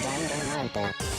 Danganronpa.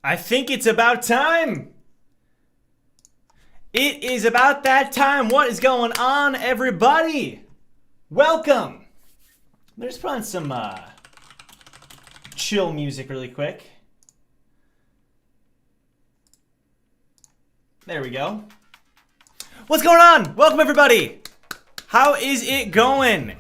I think it's about time. It is about that time. What is going on, everybody? Welcome. Let's put on some chill music really quick. There we go. What's going on? Welcome, everybody. How is it going?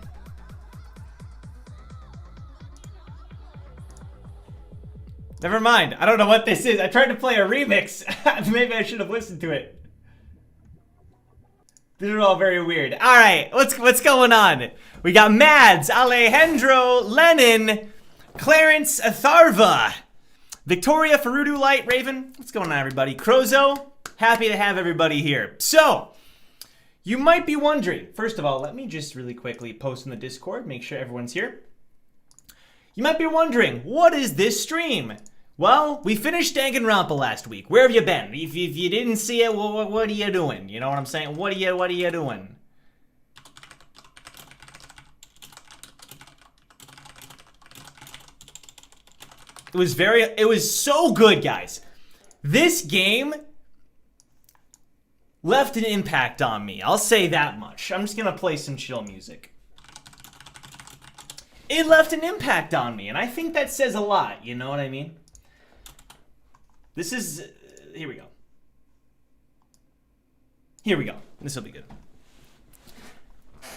Never mind. I don't know what this is. I tried to play a remix. Maybe I should have listened to it. These are all very weird. All right, what's going on? We got Mads, Alejandro, Lennon, Clarence, Atharva, Victoria, Farudu, Light, Raven. What's going on, everybody? Crozo, happy to have everybody here. So, you might be wondering. First of all, let me just really quickly post in the Discord, make sure everyone's here. You might be wondering, what is this stream? Well, we finished Danganronpa last week. Where have you been? If you didn't see it, what are you doing? You know what I'm saying? What are you doing? It was so good, guys. This game left an impact on me. I'll say that much. I'm just gonna play some chill music. It left an impact on me, and I think that says a lot, you know what I mean? This is, here we go. Here we go. This will be good.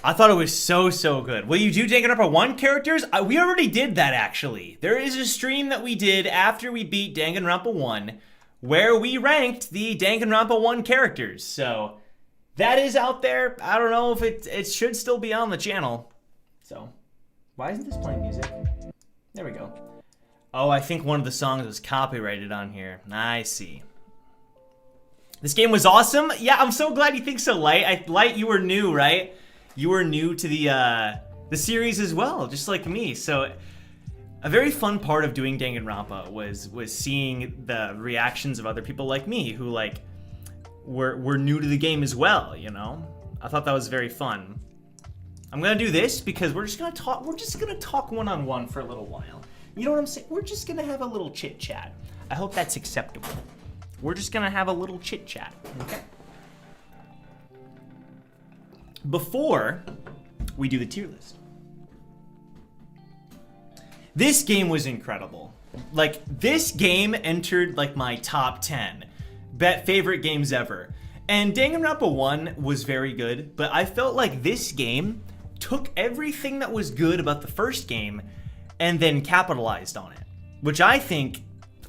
I thought it was so good. Will you do Danganronpa 1 characters? We already did that, actually. There is a stream that we did after we beat Danganronpa 1 where we ranked the Danganronpa 1 characters. So, that is out there. I don't know if it should still be on the channel. So, why isn't this playing music? There we go. Oh, I think one of the songs was copyrighted on here. I see. This game was awesome. Yeah, I'm so glad you think so, Light. Light, you were new, right? You were new to the series as well, just like me. So, a very fun part of doing Danganronpa was seeing the reactions of other people like me who were new to the game as well. You know, I thought that was very fun. I'm gonna do this because we're just gonna talk one-on-one for a little while. You know what I'm saying? We're just gonna have a little chit-chat. I hope that's acceptable. We're just gonna have a little chit-chat, okay? Before we do the tier list. This game was incredible. Like, this game entered, like, my top 10 favorite games ever. And Danganronpa 1 was very good, but I felt like this game took everything that was good about the first game and then capitalized on it, which I think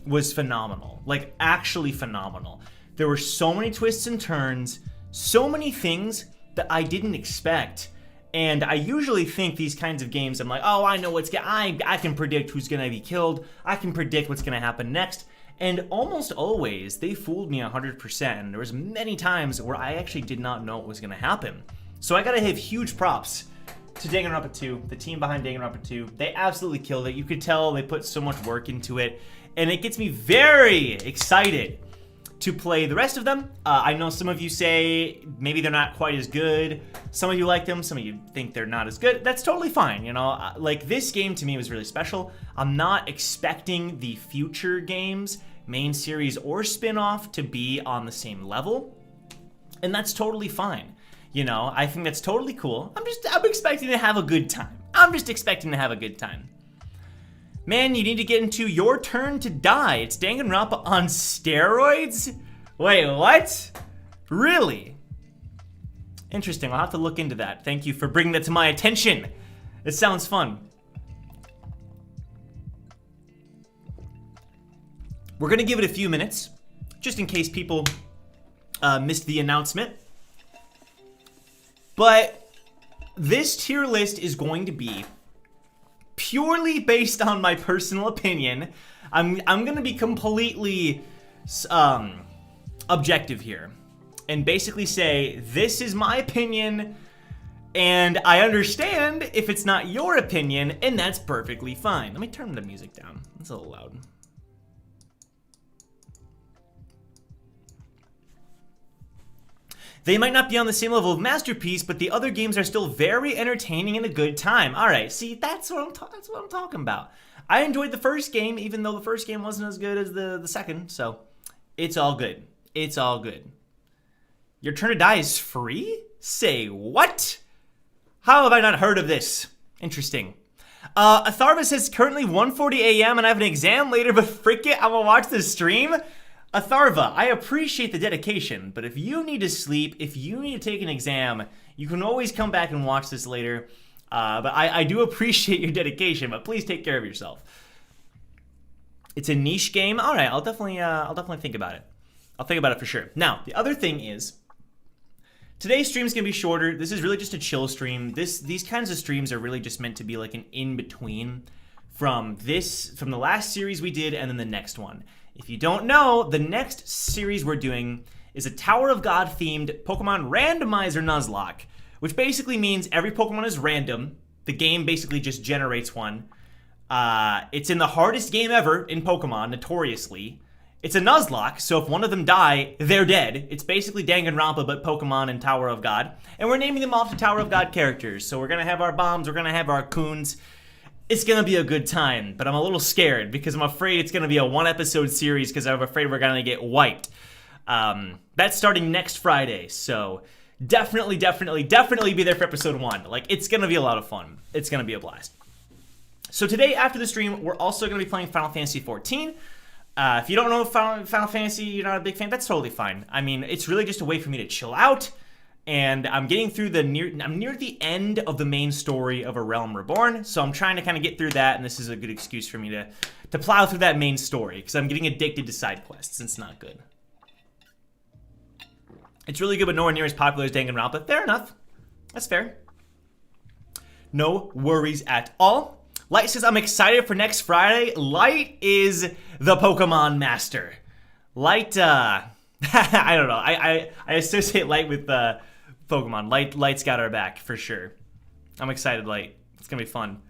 was phenomenal. Like, actually phenomenal. There were so many twists and turns, so many things that I didn't expect. And I usually think these kinds of games, I'm like, oh, I know I can predict who's gonna be killed. I can predict what's gonna happen next. And almost always, they fooled me 100%. And there was many times where I actually did not know what was gonna happen. So I gotta give huge props to Danganronpa 2, the team behind Danganronpa 2. They absolutely killed it. You could tell they put so much work into it. And it gets me very excited to play the rest of them. I know some of you say maybe they're not quite as good. Some of you like them, some of you think they're not as good. That's totally fine, you know? Like, this game to me was really special. I'm not expecting the future games, main series or spin-off, to be on the same level. And that's totally fine. You know, I think that's totally cool. I'm expecting to have a good time. I'm just expecting to have a good time. Man, you need to get into Your Turn to Die. It's Danganronpa on steroids? Wait, what? Really? Interesting, I'll have to look into that. Thank you for bringing that to my attention. It sounds fun. We're gonna give it a few minutes, just in case people missed the announcement. But this tier list is going to be purely based on my personal opinion. I'm gonna be completely objective here and basically say this is my opinion, and I understand if it's not your opinion, and that's perfectly fine. Let me turn the music down. It's a little loud. They might not be on the same level of masterpiece, but the other games are still very entertaining and a good time. All right, see, that's what I'm talking about. I enjoyed the first game, even though the first game wasn't as good as the second, so it's all good. It's all good. Your Turn to Die is free? Say what? How have I not heard of this? Interesting. Atharva says currently 1:40 a.m. and I have an exam later, but frick it, I'm gonna watch the stream. Atharva, I appreciate the dedication, but if you need to sleep, if you need to take an exam, you can always come back and watch this later. But I do appreciate your dedication, but please take care of yourself. It's a niche game. All right, I'll definitely think about it. I'll think about it for sure. Now, the other thing is, today's stream's gonna be shorter. This is really just a chill stream. These kinds of streams are really just meant to be like an in-between from the last series we did and then the next one. If you don't know, the next series we're doing is a Tower of God themed Pokemon Randomizer Nuzlocke, which basically means every Pokemon is random. The game basically just generates one. It's in the hardest game ever in Pokemon, notoriously. It's a Nuzlocke, so if one of them die, they're dead. It's basically Danganronpa, but Pokemon and Tower of God. And we're naming them all after Tower of God characters. So we're gonna have our bombs, we're gonna have our coons. It's gonna be a good time, but I'm a little scared because I'm afraid it's gonna be a one-episode series because I'm afraid we're gonna get wiped. That's starting next Friday, so definitely be there for episode 1. Like, it's gonna be a lot of fun. It's gonna be a blast. So today, after the stream, we're also gonna be playing Final Fantasy XIV. If you don't know Final Fantasy, you're not a big fan, that's totally fine. I mean, it's really just a way for me to chill out, and I'm getting through I'm near the end of the main story of A Realm Reborn, so I'm trying to kind of get through that, and this is a good excuse for me to plow through that main story, because I'm getting addicted to side quests, and it's not good. It's really good, but nowhere near as popular as Danganronpa. Fair enough. That's fair. No worries at all. Light says, I'm excited for next Friday. Light is the Pokemon master. Light, I don't know. I associate Light with Pokemon. Light's got our back, for sure. I'm excited, Light. It's gonna be fun.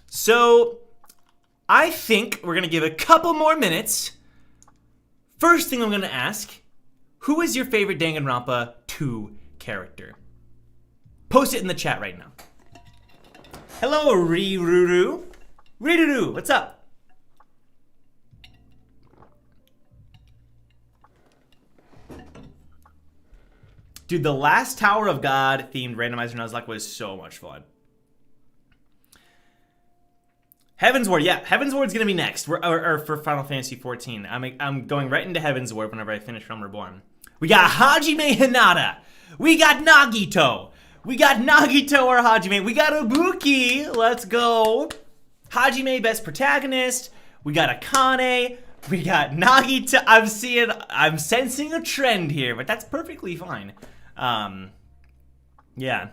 So, I think we're gonna give a couple more minutes. First thing I'm gonna ask, who is your favorite Danganronpa 2 character? Post it in the chat right now. Hello, Riruru. Riruru, what's up? Dude, the last Tower of God themed randomizer Nuzlocke was so much fun. Heaven's Ward, yeah, Heaven's Ward's gonna be next, or for Final Fantasy XIV. I'm going right into Heaven's Ward whenever I finish Realm Reborn. We got Hajime Hinata. We got Nagito. We got Nagito or Hajime. We got Ibuki. Let's go. Hajime, best protagonist. We got Akane. We got Nagito. I'm sensing a trend here, but that's perfectly fine. Yeah,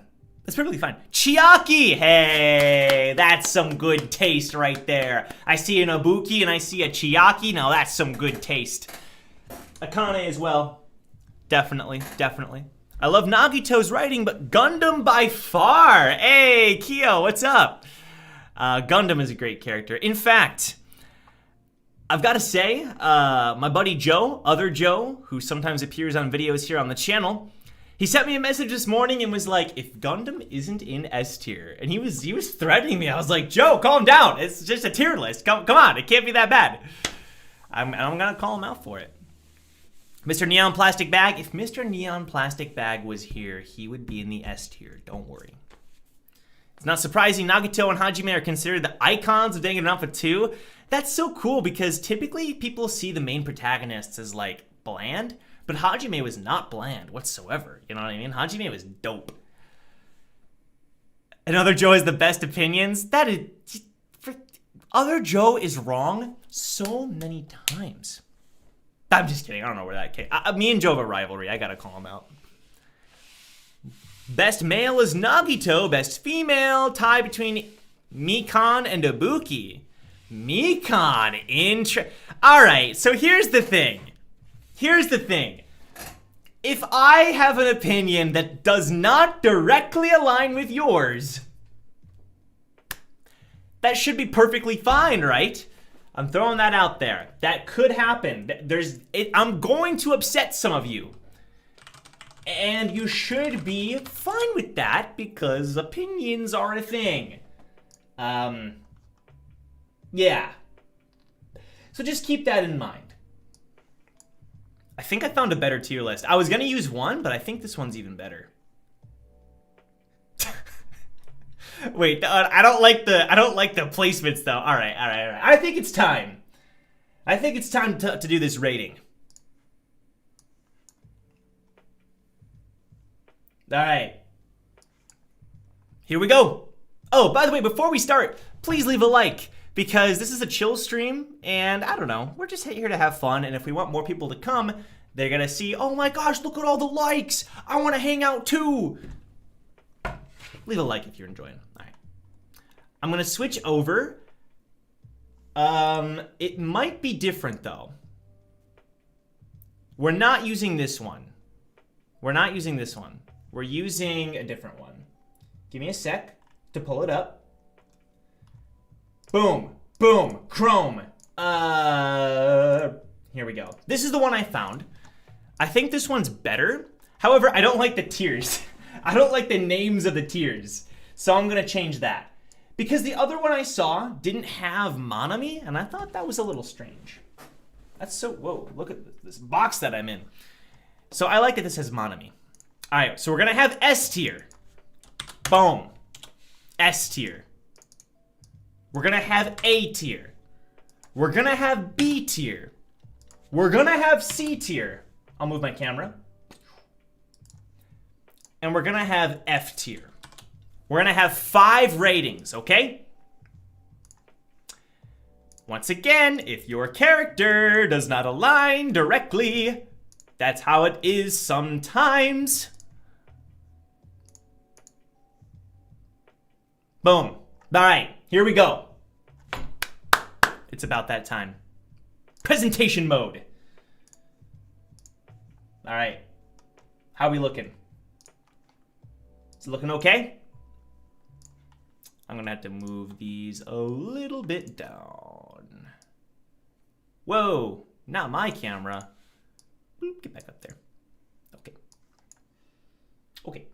that's perfectly fine. Chiaki. Hey, that's some good taste right there. I see an Ibuki and I see a Chiaki. Now that's some good taste. Akane as well. Definitely. I love Nagito's writing, but Gundam by far. Hey, Kyo, what's up? Gundam is a great character. In fact, I've got to say, my buddy Joe, other Joe, who sometimes appears on videos here on the channel, he sent me a message this morning and was like, if Gundam isn't in S tier, and he was threatening me. I was like, Joe, calm down. It's just a tier list. Come on, it can't be that bad. I'm gonna call him out for it. Mr. Neon Plastic Bag. If Mr. Neon Plastic Bag was here, he would be in the S tier. Don't worry. It's not surprising Nagito and Hajime are considered the icons of Danganronpa 2. That's so cool because typically people see the main protagonists as like bland, but Hajime was not bland whatsoever. You know what I mean? Hajime was dope. Another Joe has the best opinions. That is... Other Joe is wrong so many times. I'm just kidding. I don't know where that came. Me and Joe have a rivalry. I gotta call him out. Best male is Nagito. Best female, tie between Mikan and Ibuki. Mikan, Alright, so here's the thing. If I have an opinion that does not directly align with yours, that should be perfectly fine, right? I'm throwing that out there. That could happen. I'm going to upset some of you. And you should be fine with that because opinions are a thing. Yeah. So just keep that in mind. I think I found a better tier list. I was gonna use one, but I think this one's even better. Wait, I don't like the placements though. All right. I think it's time. I think it's time to do this rating. All right. Here we go. Oh, by the way, before we start, please leave a like, because this is a chill stream, and I don't know, we're just here to have fun, and if we want more people to come, they're gonna see, oh my gosh, look at all the likes! I wanna hang out too! Leave a like if you're enjoying. All right. I'm gonna switch over. It might be different though. We're not using this one. We're not using this one. We're using a different one. Give me a sec to pull it up. Boom, boom, Chrome. Here we go. This is the one I found. I think this one's better. However, I don't like the tiers. I don't like the names of the tiers. So I'm gonna change that. Because the other one I saw didn't have Manami, and I thought that was a little strange. That's so, whoa, look at this box that I'm in. So I like that this has Manami. All right, so we're gonna have S tier. Boom. S tier. We're gonna have A tier. We're gonna have B tier. We're gonna have C tier. I'll move my camera. And we're gonna have F tier. We're gonna have 5 ratings, okay? Once again, if your character does not align directly, that's how it is sometimes. Boom. All right, here we go. It's about that time. Presentation mode. All right. How are we looking? Is it looking okay? I'm gonna have to move these a little bit down. Whoa, not my camera. Boop, get back up there. Okay. Okay.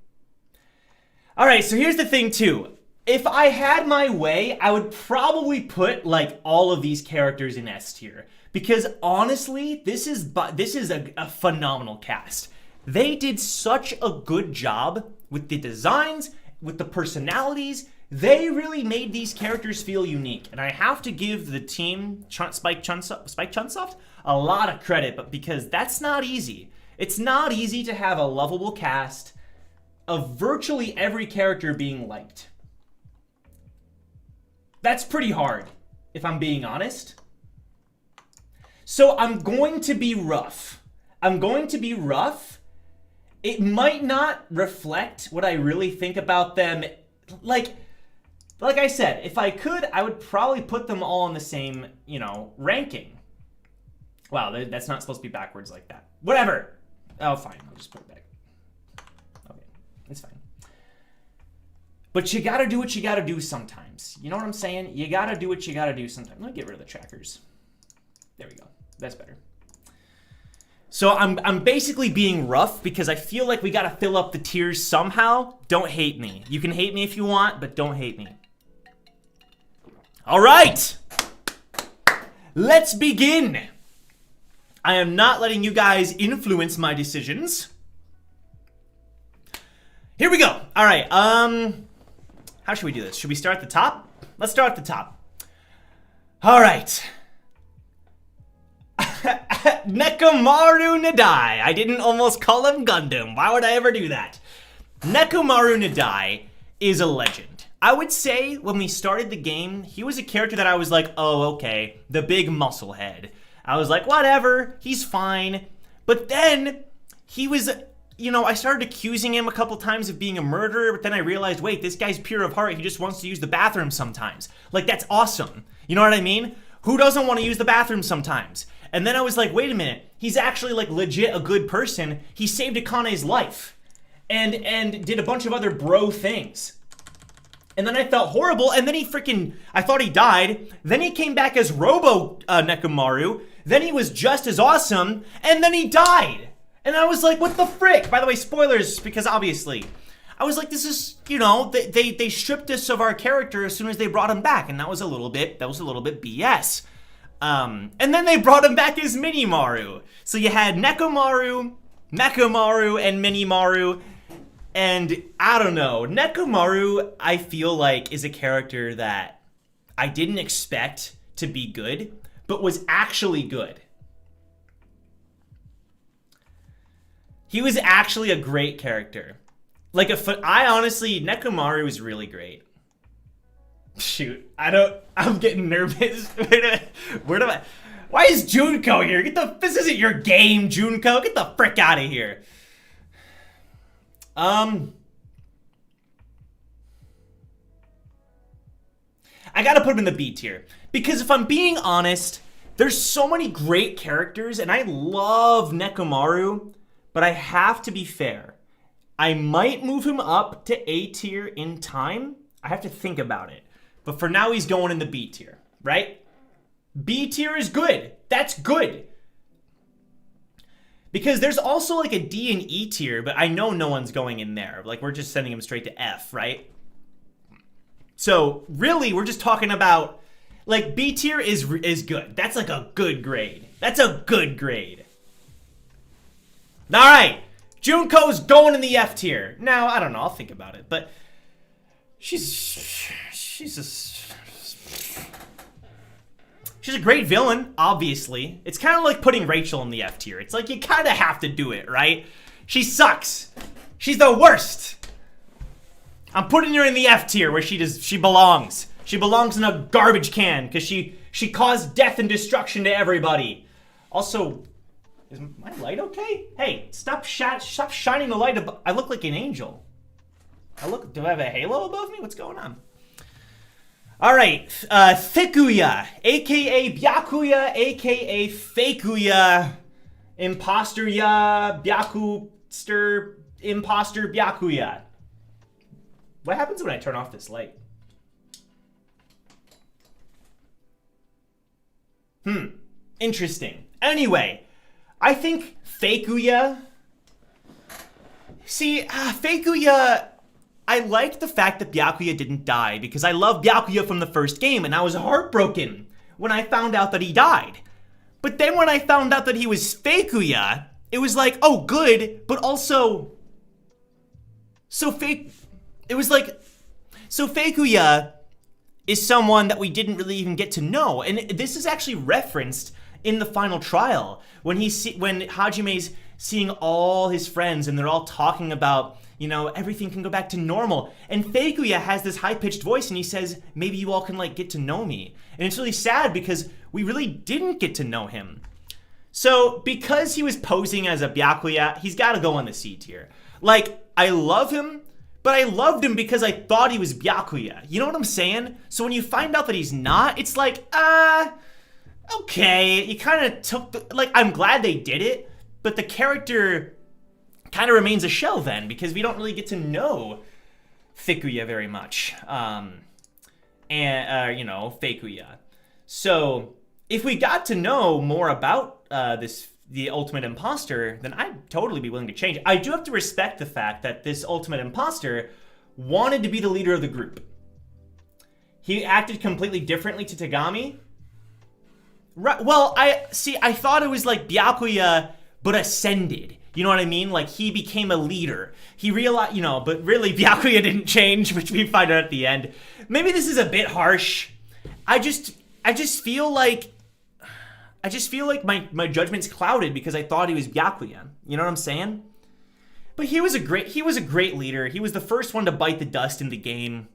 All right, so here's the thing too. If I had my way, I would probably put like all of these characters in S tier, because honestly, this is a phenomenal cast. They did such a good job with the designs, with the personalities. They really made these characters feel unique, and I have to give the team Spike Chunsoft a lot of credit, but because that's not easy. It's not easy to have a lovable cast of virtually every character being liked. That's pretty hard, if I'm being honest. So I'm going to be rough. I'm going to be rough. It might not reflect what I really think about them. Like I said, if I could, I would probably put them all in the same, ranking. Wow, that's not supposed to be backwards like that. Whatever. Oh, fine. I'll just put it back. Okay, it's fine. But you gotta do what you gotta do sometimes. You know what I'm saying? You gotta do what you gotta do sometimes. Let me get rid of the trackers. There we go. That's better. So I'm basically being rough because I feel like we gotta fill up the tiers somehow. Don't hate me. You can hate me if you want, but don't hate me. All right. Let's begin. I am not letting you guys influence my decisions. Here we go. All right. How should we do this? Should we start at the top? Let's start at the top. All right. Nekomaru Nadai. I didn't almost call him Gundam. Why would I ever do that? Nekomaru Nadai is a legend. I would say when we started the game, he was a character that I was like, oh, okay, the big muscle head. I was like, whatever, he's fine. But then he was, I started accusing him a couple times of being a murderer, but then I realized, wait, this guy's pure of heart. He just wants to use the bathroom sometimes. Like, that's awesome. You know what I mean? Who doesn't want to use the bathroom sometimes? And then I was like, wait a minute. He's actually like legit a good person. He saved Akane's life and did a bunch of other bro things. And then I felt horrible, and then I thought he died. Then he came back as Robo Nekomaru. Then he was just as awesome, and then he died. And I was like, what the frick? By the way, spoilers, because obviously. I was like, this is, they stripped us of our character as soon as they brought him back, and that was a little bit BS. And then they brought him back as Minimaru. So you had Nekomaru, Mekomaru, and Minimaru. And I don't know, Nekomaru, I feel like, is a character that I didn't expect to be good, but was actually good. He was actually a great character. Like, I honestly, Nekomaru was really great. Shoot, I'm getting nervous. Where do I, why is Junko here? This isn't your game, Junko. Get the frick out of here. I gotta put him in the B tier. Because if I'm being honest, there's so many great characters, and I love Nekomaru, but I have to be fair. I might move him up to A tier in time. I have to think about it. But for now, he's going in the B tier, right? B tier is good. That's good. Because there's also like a D and E tier, but I know no one's going in there. Like, we're just sending him straight to F, right? So really, we're just talking about, like, B tier is good. That's like a good grade. That's a good grade. All right, Junko's going in the F tier. Now, I don't know, I'll think about it, but she's a great villain, obviously. It's kind of like putting Rachel in the F tier. It's like you kind of have to do it, right? She sucks. She's the worst. I'm putting her in the F tier where she belongs. She belongs in a garbage can because she caused death and destruction to everybody. Also, is my light okay? Hey, stop shining the light above. I look like an angel. Do I have a halo above me? What's going on? All right, Thikuya, aka Byakuya, aka Fakuya, Imposter ya, Byakuster, Imposter Byakuya. What happens when I turn off this light? Interesting. Anyway, I think Fakuya. See, Fakuya, I liked the fact that Byakuya didn't die because I love Byakuya from the first game and I was heartbroken when I found out that he died. But then when I found out that he was Fakuya, it was like, oh, good, but also, so Fakuya is someone that we didn't really even get to know. And this is actually referenced in the final trial when Hajime's seeing all his friends and they're all talking about, you know, everything can go back to normal. And Fakuya has this high-pitched voice and he says, maybe you all can, like, get to know me. And it's really sad because we really didn't get to know him. So because he was posing as a Byakuya, he's got to go on the C tier. Like, I love him, but I loved him because I thought he was Byakuya. You know what I'm saying? So when you find out that he's not, it's like, okay. You kind of took like, I'm glad they did it, but the character kind of remains a shell then because we don't really get to know Fakuya very much. You know, Fakuya. So if we got to know more about the ultimate imposter, then I'd totally be willing to change it. I do have to respect the fact that this ultimate imposter wanted to be the leader of the group. He acted completely differently to Tagami. Right, well, I thought it was like Byakuya, but ascended. You know what I mean? Like, he became a leader. He realized, you know, but really Byakuya didn't change, which we find out at the end. Maybe this is a bit harsh. I just feel like my judgment's clouded because I thought he was Byakuya. You know what I'm saying? But he was a great leader. He was the first one to bite the dust in the game.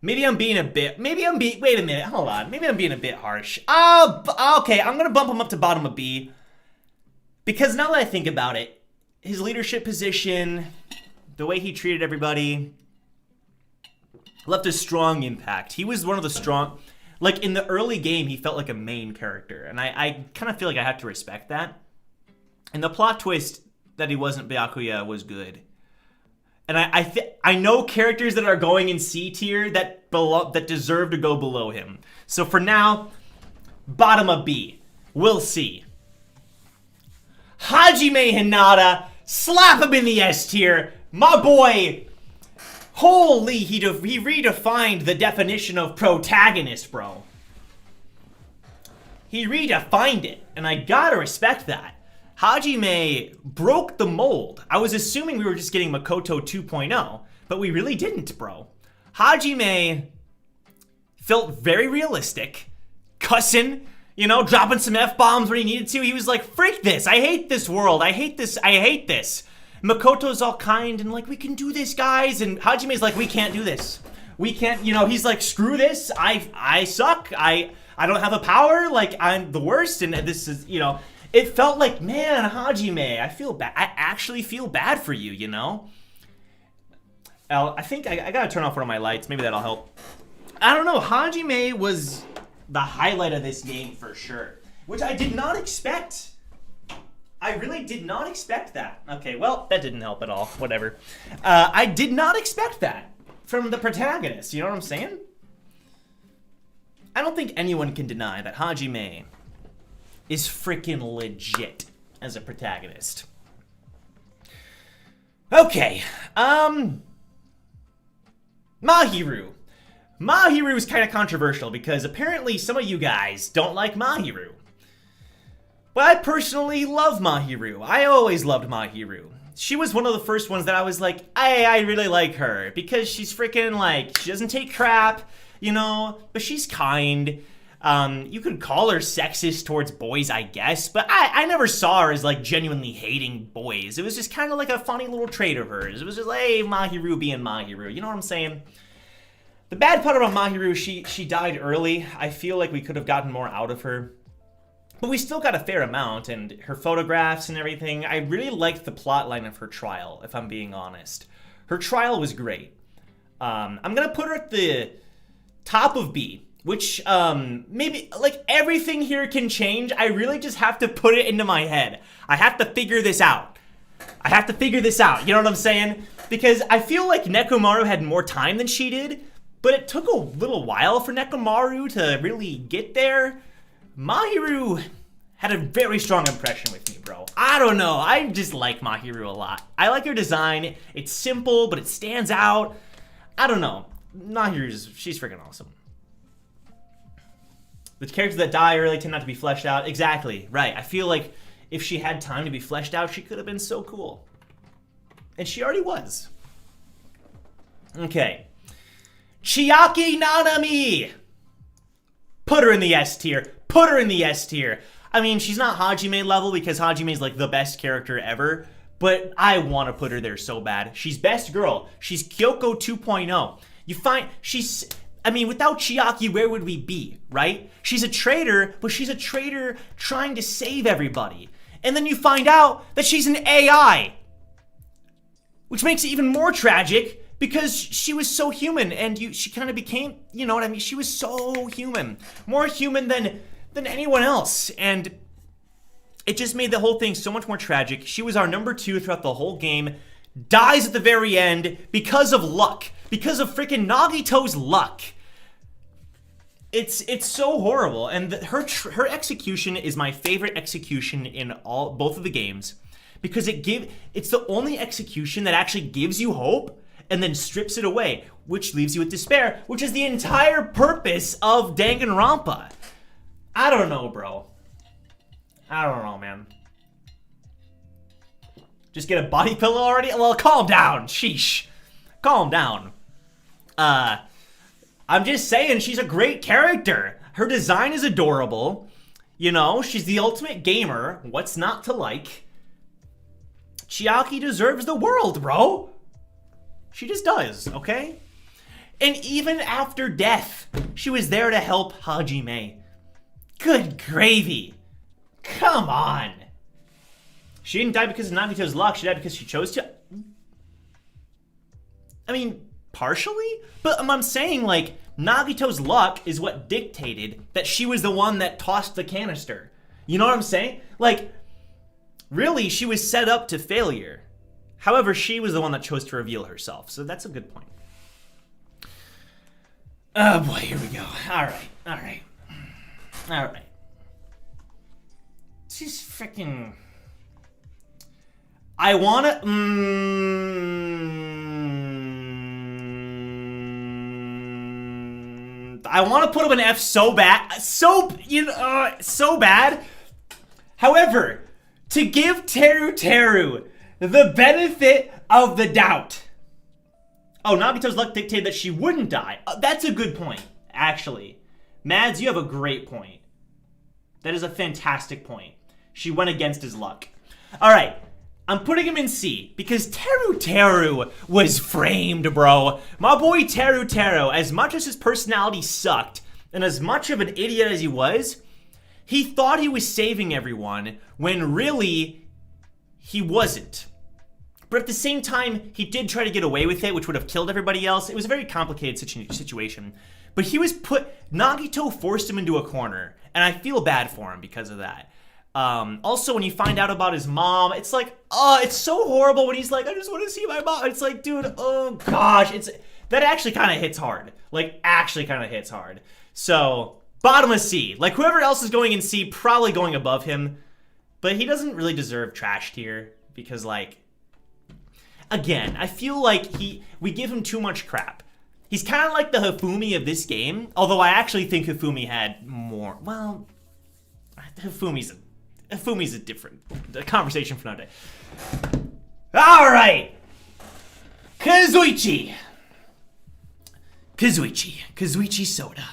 Wait a minute, hold on. Maybe I'm being a bit harsh. Okay, I'm gonna bump him up to bottom of B. Because now that I think about it, his leadership position, the way he treated everybody, left a strong impact. He was one of the strong, like in the early game, he felt like a main character. And I kind of feel like I have to respect that. And the plot twist that he wasn't Byakuya was good. And I know characters that are going in C tier that deserve to go below him. So for now, bottom of B. We'll see. Hajime Hinata, slap him in the S tier. My boy, holy, he redefined the definition of protagonist, bro. He redefined it, and I gotta respect that. Hajime broke the mold. I was assuming we were just getting Makoto 2.0, but we really didn't, bro. Hajime felt very realistic, cussing, you know, dropping some F-bombs when he needed to. He was like, freak this. I hate this world. I hate this. I hate this. Makoto's all kind and like, we can do this, guys. And Hajime's like, we can't do this. We can't, you know, he's like, screw this. I suck. I don't have a power. Like, I'm the worst. And this is, you know, it felt like, man, Hajime, I feel bad. I actually feel bad for you, you know? I think I gotta turn off one of my lights. Maybe that'll help. I don't know. Hajime was the highlight of this game for sure, which I did not expect. I really did not expect that. Okay, well, that didn't help at all. Whatever. I did not expect that from the protagonist. You know what I'm saying? I don't think anyone can deny that Hajime is freaking legit as a protagonist. Okay, Mahiru. Mahiru is kind of controversial because apparently some of you guys don't like Mahiru. But I personally love Mahiru. I always loved Mahiru. She was one of the first ones that I was like, I really like her because she's freaking like, she doesn't take crap, you know, but she's kind. You could call her sexist towards boys, I guess, but I never saw her as like genuinely hating boys. It was just kind of like a funny little trait of hers. It was just like, hey, Mahiru being Mahiru, you know what I'm saying? The bad part about Mahiru, she died early. I feel like we could have gotten more out of her. But we still got a fair amount, and her photographs and everything. I really liked the plot line of her trial, if I'm being honest. Her trial was great. I'm gonna put her at the top of B, which maybe, like, everything here can change. I really just have to put it into my head. I have to figure this out. You know what I'm saying? Because I feel like Nekomaru had more time than she did, but it took a little while for Nekomaru to really get there. Mahiru had a very strong impression with me, bro. I don't know. I just like Mahiru a lot. I like her design. It's simple, but it stands out. I don't know. She's freaking awesome. The characters that die early tend not to be fleshed out. Exactly. Right. I feel like if she had time to be fleshed out, she could have been so cool. And she already was. Okay. Chiaki Nanami! Put her in the S tier. Put her in the S tier. I mean, she's not Hajime level because Hajime's like the best character ever, but I want to put her there so bad. She's best girl. She's Kyoko 2.0. You find I mean, without Chiaki, where would we be, right? She's a traitor, but she's a traitor trying to save everybody. And then you find out that she's an AI, which makes it even more tragic because she was so human and she kind of became, you know what I mean? She was so human, more human than anyone else. And it just made the whole thing so much more tragic. She was our number 2 throughout the whole game, dies at the very end because of luck, because of freaking Nagito's luck. It's so horrible. And her execution is my favorite execution in both of the games because it's the only execution that actually gives you hope and then strips it away, which leaves you with despair, which is the entire purpose of Danganronpa. I don't know, bro. I don't know, man. Just get a body pillow already? Well, calm down. Sheesh. Calm down. I'm just saying, she's a great character. Her design is adorable. You know, she's the ultimate gamer. What's not to like? Chiaki deserves the world, bro. She just does, okay? And even after death, she was there to help Hajime. Good gravy. Come on. She didn't die because of Nagito's luck. She died because she chose to. I mean, partially? But I'm saying, like, Nagito's luck is what dictated that she was the one that tossed the canister. You know what I'm saying? Like, really, she was set up to failure. However, she was the one that chose to reveal herself. So that's a good point. Oh boy, here we go. Alright. She's freaking... I wanna... I wanna put him an F so bad. So bad. However, to give Teru the benefit of the doubt. Oh, Nagito's luck dictated that she wouldn't die. That's a good point, actually. Mads, you have a great point. That is a fantastic point. She went against his luck. All right, I'm putting him in C because Teru was framed, bro. My boy Teru, as much as his personality sucked and as much of an idiot as he was, he thought he was saving everyone when really he wasn't. But at the same time, he did try to get away with it, which would have killed everybody else. It was a very complicated situation. But he was Nagito forced him into a corner, and I feel bad for him because of that. Also, when you find out about his mom, it's like, oh, it's so horrible when he's like, I just want to see my mom. It's like, dude, oh gosh, that actually kind of hits hard. Like, actually kind of hits hard. So, bottom of C. Like, whoever else is going in C, probably going above him. But he doesn't really deserve trash tier because, like, again, I feel like we give him too much crap. He's kind of like the Hifumi of this game, although I actually think Hifumi had more. Well, Hifumi's a different conversation for another day. All right, Kazuichi Soda.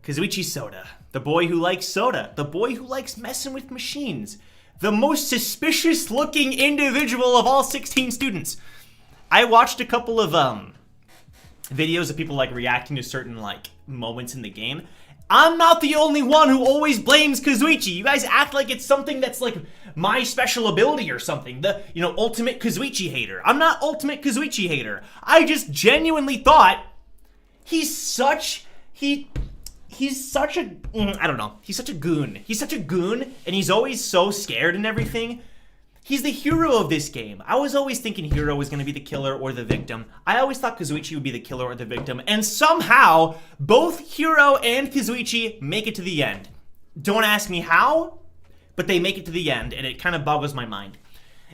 Kazuichi Soda, the boy who likes soda, the boy who likes messing with machines, the most suspicious looking individual of all 16 students. I watched a couple of videos of people like reacting to certain like moments in the game. I'm not the only one who always blames Kazuichi. You guys act like it's something that's like my special ability or something. The, ultimate Kazuichi hater. I'm not ultimate Kazuichi hater. I just genuinely thought he's such a, I don't know. He's such a goon. He's such a goon, and he's always so scared and everything. He's the hero of this game. I was always thinking Hiro was going to be the killer or the victim. I always thought Kazuichi would be the killer or the victim, and somehow, both Hiro and Kazuichi make it to the end. Don't ask me how, but they make it to the end, and it kind of boggles my mind.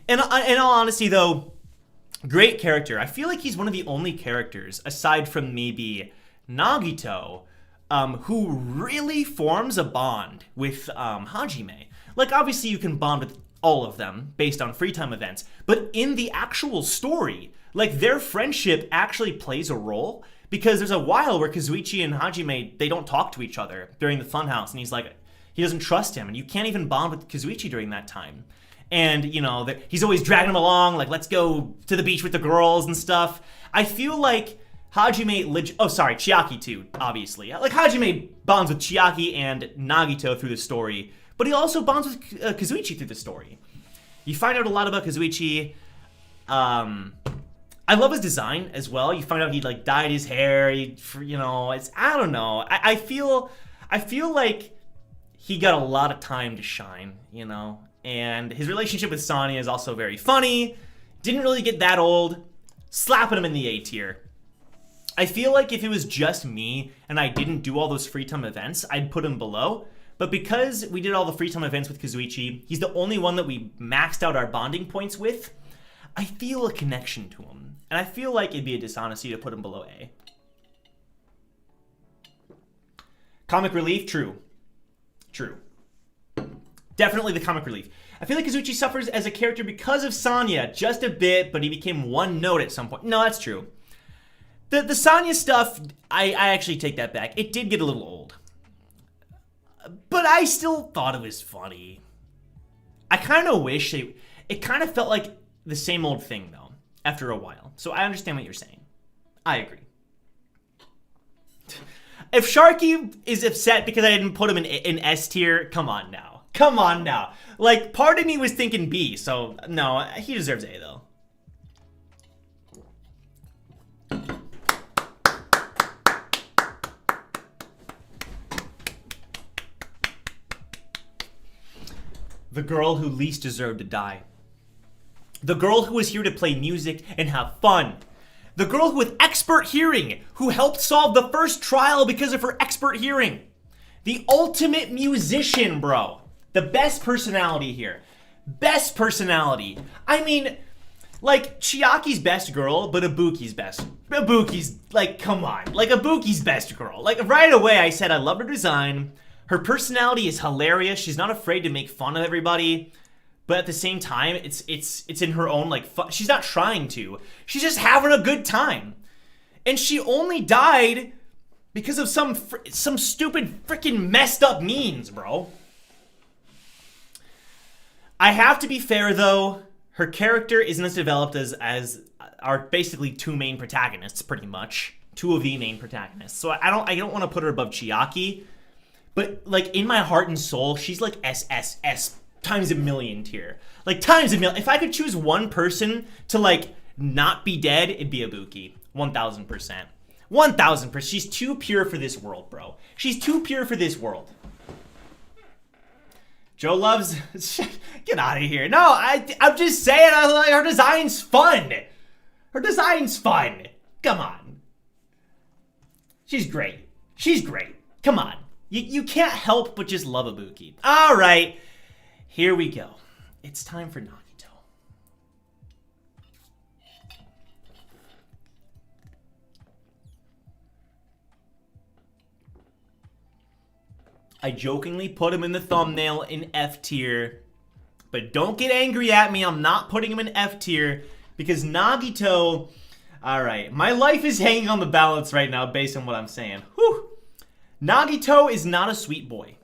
And in all honesty, though, great character. I feel like he's one of the only characters, aside from maybe Nagito, who really forms a bond with Hajime. Like, obviously, you can bond with all of them based on free time events, but in the actual story, like, their friendship actually plays a role, because there's a while where Kazuichi and Hajime, they don't talk to each other during the funhouse, and he's like, he doesn't trust him, and you can't even bond with Kazuichi during that time. And, he's always dragging him along, like, let's go to the beach with the girls and stuff. I feel like Chiaki too, obviously. Like, Hajime bonds with Chiaki and Nagito through the story, but he also bonds with Kazuichi through the story. You find out a lot about Kazuichi. I love his design as well. You find out he like dyed his hair. I don't know. I feel like he got a lot of time to shine, And his relationship with Sonya is also very funny. Didn't really get that old. Slapping him in the A tier. I feel like if it was just me and I didn't do all those free time events, I'd put him below. But because we did all the free time events with Kazuichi, he's the only one that we maxed out our bonding points with, I feel a connection to him. And I feel like it'd be a dishonesty to put him below A. Comic relief, true. Definitely the comic relief. I feel like Kazuichi suffers as a character because of Sonya, just a bit, but he became one note at some point. No, that's true. The Sonya stuff, I actually take that back. It did get a little old. But I still thought it was funny. I kind of wish it kind of felt like the same old thing, though, after a while. So I understand what you're saying. I agree. If Sharky is upset because I didn't put him in S tier, come on now. Like, part of me was thinking B, so no, he deserves A, though. The girl who least deserved to die. The girl who was here to play music and have fun. The girl with expert hearing, who helped solve the first trial because of her expert hearing. The ultimate musician, bro. The best personality here. Best personality. I mean, like, Chiaki's best girl, but Ibuki's best. Ibuki's, like, come on. Like, Ibuki's best girl. Like, right away I said I love her design. Her personality is hilarious. She's not afraid to make fun of everybody. But at the same time, it's in her own, like, fun. She's not trying to. She's just having a good time. And she only died Because of some stupid freaking messed up means, bro. I have to be fair, though. Her character isn't as developed as are basically two main protagonists, pretty much. Two of the main protagonists. So I don't want to put her above Chiaki. But, like, in my heart and soul, she's like SSS times a million tier. Like, times a million. If I could choose one person to, like, not be dead, it'd be Ibuki. 1,000%. 1,000%. She's too pure for this world, bro. She's too pure for this world. Joe loves... Get out of here. No, I'm just saying, her design's fun. Her design's fun. Come on. She's great. She's great. Come on. You can't help but just love Ibuki. All right. Here we go. It's time for Nagito. I jokingly put him in the thumbnail in F tier, but don't get angry at me. I'm not putting him in F tier because Nagito, all right, my life is hanging on the balance right now based on what I'm saying. Whew. Nagito is not a sweet boy,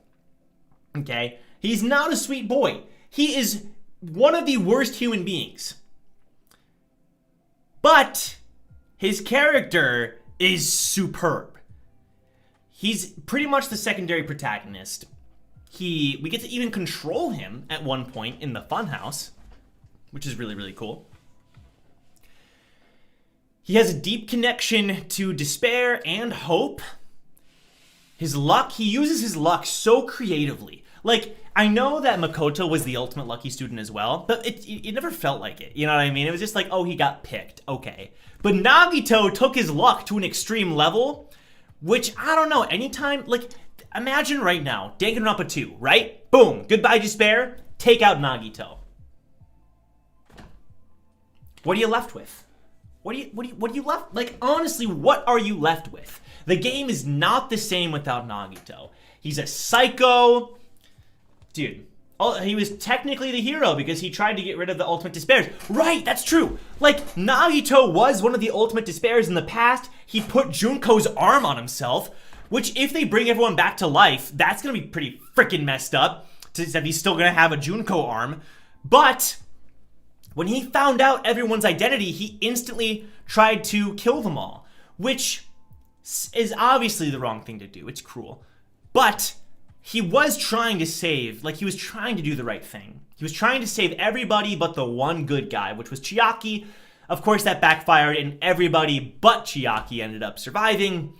okay? He's not a sweet boy. He is one of the worst human beings. But his character is superb. He's pretty much the secondary protagonist. We get to even control him at one point in the funhouse, which is really, really cool. He has a deep connection to despair and hope. His luck, he uses his luck so creatively. Like, I know that Makoto was the ultimate lucky student as well, but it never felt like it. You know what I mean? It was just like, oh, he got picked. Okay. But Nagito took his luck to an extreme level, which, I don't know, anytime, like, imagine right now, Danganronpa 2, right? Boom, goodbye despair, take out Nagito. What are you left with? What are you left, like, honestly, what are you left with? The game is not the same without Nagito. He's a psycho, dude. Oh, he was technically the hero because he tried to get rid of the ultimate despairs. Right, that's true. Like, Nagito was one of the ultimate despairs in the past. He put Junko's arm on himself, which if they bring everyone back to life, that's gonna be pretty freaking messed up, that he's still gonna have a Junko arm. But when he found out everyone's identity, he instantly tried to kill them all, which is obviously the wrong thing to do. It's cruel. But he was trying to save, like, he was trying to do the right thing. He was trying to save everybody but the one good guy, which was Chiaki. Of course, that backfired, and everybody but Chiaki ended up surviving.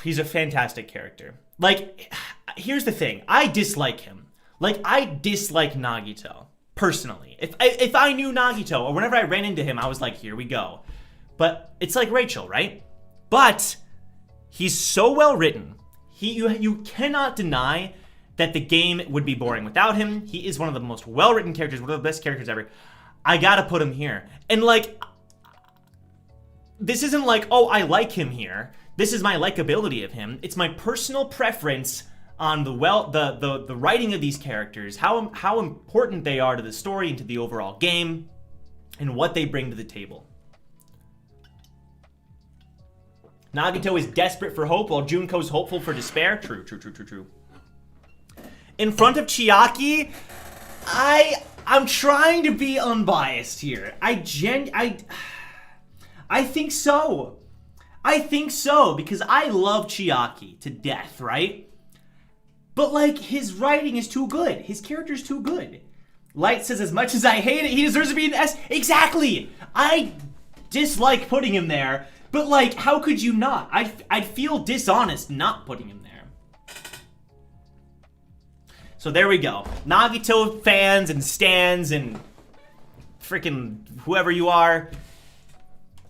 He's a fantastic character. Like, here's the thing. I dislike him. Like, I dislike Nagito, personally. If I knew Nagito, or whenever I ran into him, I was like, here we go. But it's like Rachel, right? But he's so well written. You cannot deny that the game would be boring without him. He is one of the most well-written characters, one of the best characters ever. I gotta put him here. And, like, this isn't like, oh, I like him here. This is my likability of him. It's my personal preference on the writing of these characters, how important they are to the story and to the overall game, and what they bring to the table. Nagito is desperate for hope, while Junko's hopeful for despair. True. In front of Chiaki, I'm trying to be unbiased here. I think so. I think so, because I love Chiaki to death, right? But, like, his writing is too good. His character's too good. Light says, as much as I hate it, he deserves to be an S. Exactly! I dislike putting him there. But, like, how could you not? I'd feel dishonest not putting him there. So there we go. Nagito fans and stans and freaking whoever you are,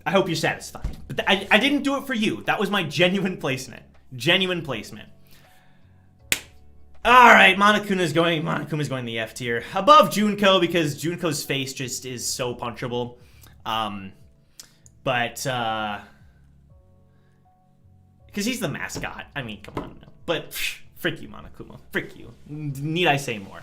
I hope you're satisfied. But I didn't do it for you. That was my genuine placement. Genuine placement. Alright, Monokuma's going the F tier. Above Junko because Junko's face just is so punchable. Because he's the mascot. I mean, come on. But, frick you, Monokuma. Frick you. Need I say more?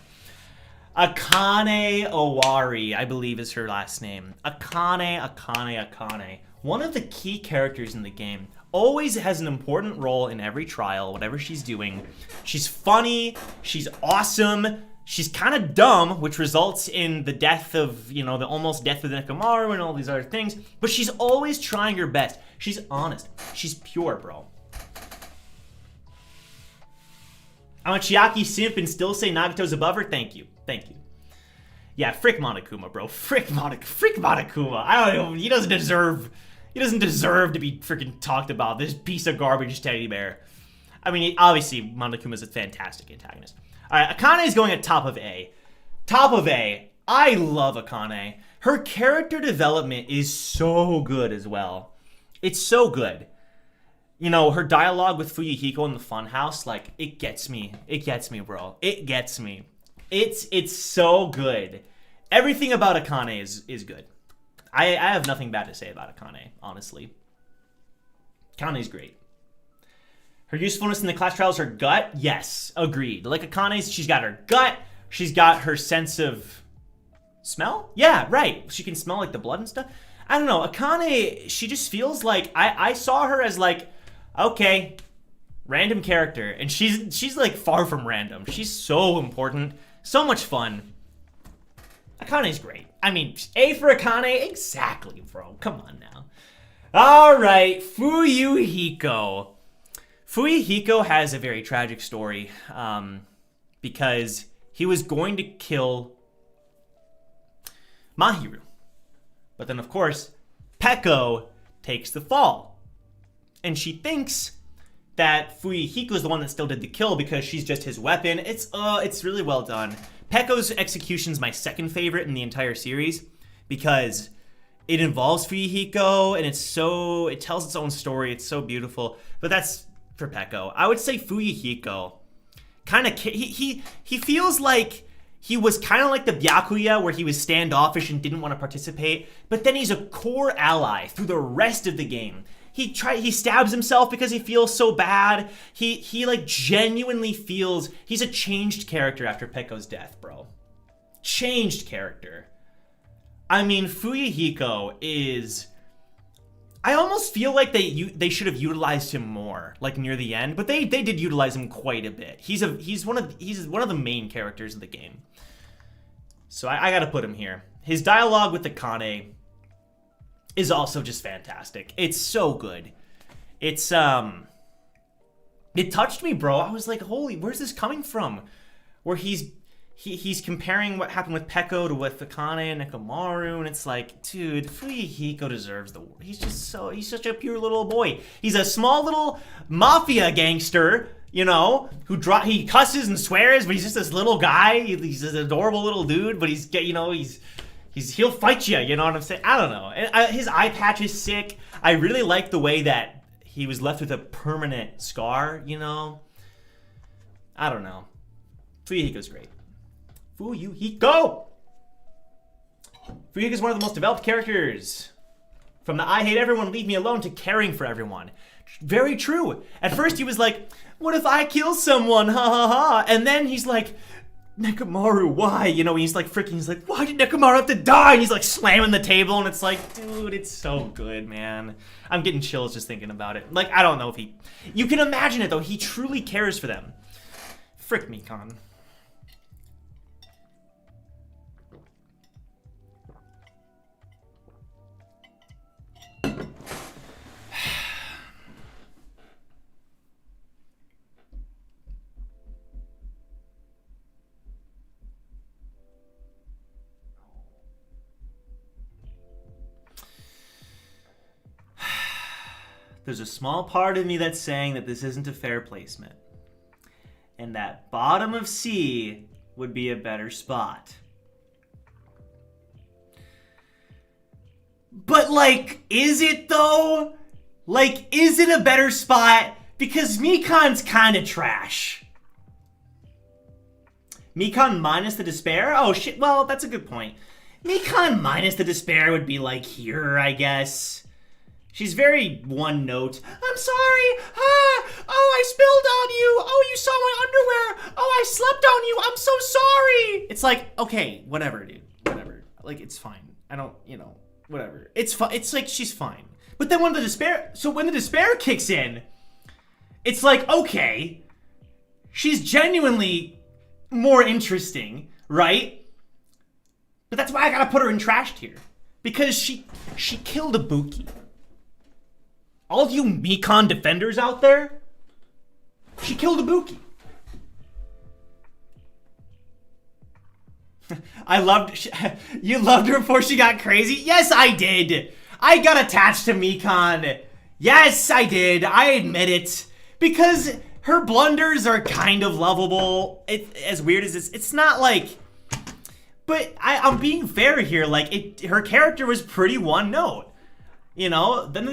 Akane Owari, I believe is her last name. Akane. One of the key characters in the game. always has an important role in every trial, whatever she's doing. She's funny, she's awesome, she's kind of dumb, which results in the death of, you know, the almost death of Nekomaru and all these other things, but she's always trying her best. She's honest. She's pure, bro. I'm a Chiaki simp and still say Nagato's above her? Thank you. Thank you. Yeah, frick Monokuma, bro. Frick Monokuma. I don't know. He doesn't deserve to be freaking talked about. This piece of garbage teddy bear. I mean, obviously, Monokuma's a fantastic antagonist. All right, Akane is going at top of A. Top of A. I love Akane. Her character development is so good as well. It's so good. You know, her dialogue with Fuyuhiko in the funhouse, like, it gets me. It gets me, bro. It gets me. It's so good. Everything about Akane is good. I have nothing bad to say about Akane, honestly. Akane's great. Her usefulness in the class trials, her gut, yes, agreed. Like Akane's, she's got her gut, she's got her sense of smell? Yeah, right. She can smell like the blood and stuff. I don't know, Akane, she just feels like, I saw her as like, okay, random character. And she's like far from random. She's so important. So much fun. Akane's great. I mean, A for Akane? Exactly, bro. Come on now. All right, Fuyuhiko. Fuyuhiko has a very tragic story because he was going to kill Mahiru. But then, of course, Peko takes the fall. And she thinks that Fuyuhiko is the one that still did the kill because she's just his weapon. It's really well done. Peko's execution's my second favorite in the entire series because it involves Fuyuhiko and it tells its own story. It's so beautiful. But that's for Peko. I would say Fuyuhiko kind of he feels like he was kind of like the Byakuya where he was standoffish and didn't want to participate, but then he's a core ally through the rest of the game. He stabs himself because he feels so bad. He like genuinely feels he's a changed character after Peko's death, bro. Changed character. I mean, Fuyuhiko is. I almost feel like they should have utilized him more, like near the end, but they did utilize him quite a bit. He's one of the main characters of the game. So I gotta put him here. His dialogue with Akane is also just fantastic. It's so good. It touched me, bro. I was like, holy, where's this coming from? Where he's comparing what happened with Peko to with Akane and Nekomaru, and it's like, dude, Fuyuhiko deserves the world. He's such a pure little boy. He's a small little mafia gangster, you know, he cusses and swears, but he's just this little guy. He's this adorable little dude, but he'll fight you, you know what I'm saying? I don't know. And his eye patch is sick. I really like the way that he was left with a permanent scar, you know? I don't know. Fuyuhiko's great. Fuyuhiko is one of the most developed characters. From the I hate everyone, leave me alone to caring for everyone. Very true. At first he was like, what if I kill someone? Ha ha ha. And then he's like, Nekomaru, why? You know, he's like freaking, he's like, why did Nekomaru have to die? And he's like slamming the table, and it's like, dude, it's so good, man. I'm getting chills just thinking about it. Like, I don't know if you can imagine it though, he truly cares for them. Frick me, Con. There's a small part of me that's saying that this isn't a fair placement. And that bottom of C would be a better spot. But, like, is it though? Like, is it a better spot? Because Mikan's kind of trash. Mikan minus the despair? Oh, shit. Well, that's a good point. Mikan minus the despair would be, like, here, I guess. She's very one note. I'm sorry. Ah, oh, I spilled on you. Oh, you saw my underwear. Oh, I slept on you. I'm so sorry. It's like, okay, whatever, dude. Whatever. Like, it's fine. I don't, you know, whatever. It's fine. It's like she's fine. But then when the despair kicks in, it's like, okay, she's genuinely more interesting, right? But that's why I gotta put her in trash tier. Because she killed Ibuki. All of you Mikan defenders out there, she killed Ibuki. You loved her before she got crazy? Yes, I did. I got attached to Mikan. Yes, I did. I admit it. Because her blunders are kind of lovable. As weird as it's not like... But I'm being fair here. Like, her character was pretty one note. You know? Then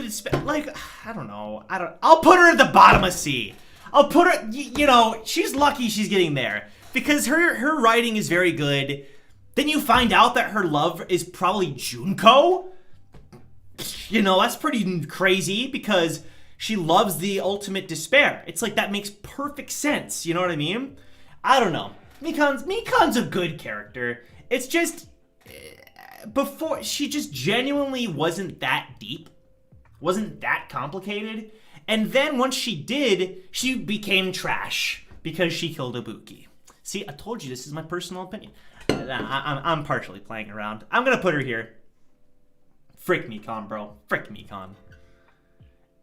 like, I don't know. I'll put her at the bottom of C. I'll put her... You know, she's lucky she's getting there. Because her writing is very good. Then you find out that her love is probably Junko. You know, that's pretty crazy because she loves the ultimate despair. It's like that makes perfect sense. You know what I mean? I don't know. Mikan's a good character. It's just before she just genuinely wasn't that deep. Wasn't that complicated. And then once she did, she became trash because she killed Ibuki. See, I told you this is my personal opinion. I'm partially playing around. I'm gonna put her here. Frick Mikan, bro. Frick Mikan.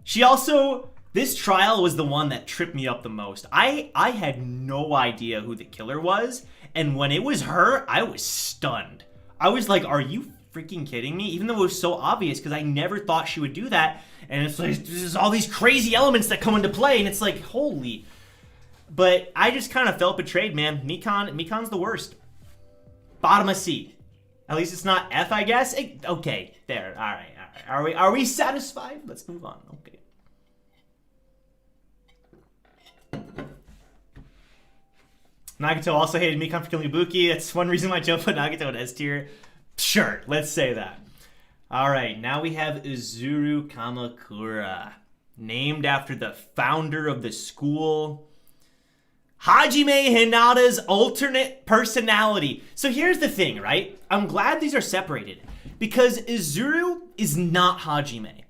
She also... This trial was the one that tripped me up the most. I had no idea who the killer was. And when it was her, I was stunned. I was like, are you freaking kidding me? Even though it was so obvious because I never thought she would do that. And it's like, there's all these crazy elements that come into play. And it's like, holy... But I just kind of felt betrayed, man. Mikan's the worst. Bottom of C. At least it's not F, I guess. Okay, there. All right. Are we satisfied? Let's move on. Okay. Nagato also hated Mikan for killing Ibuki. That's one reason why Joe put Nagato in S tier. Sure, let's say that. All right, now we have Uzuru Kamakura, named after the founder of the school. Hajime Hinata's alternate personality. So here's the thing, right? I'm glad these are separated because Uzuru is not Hajime.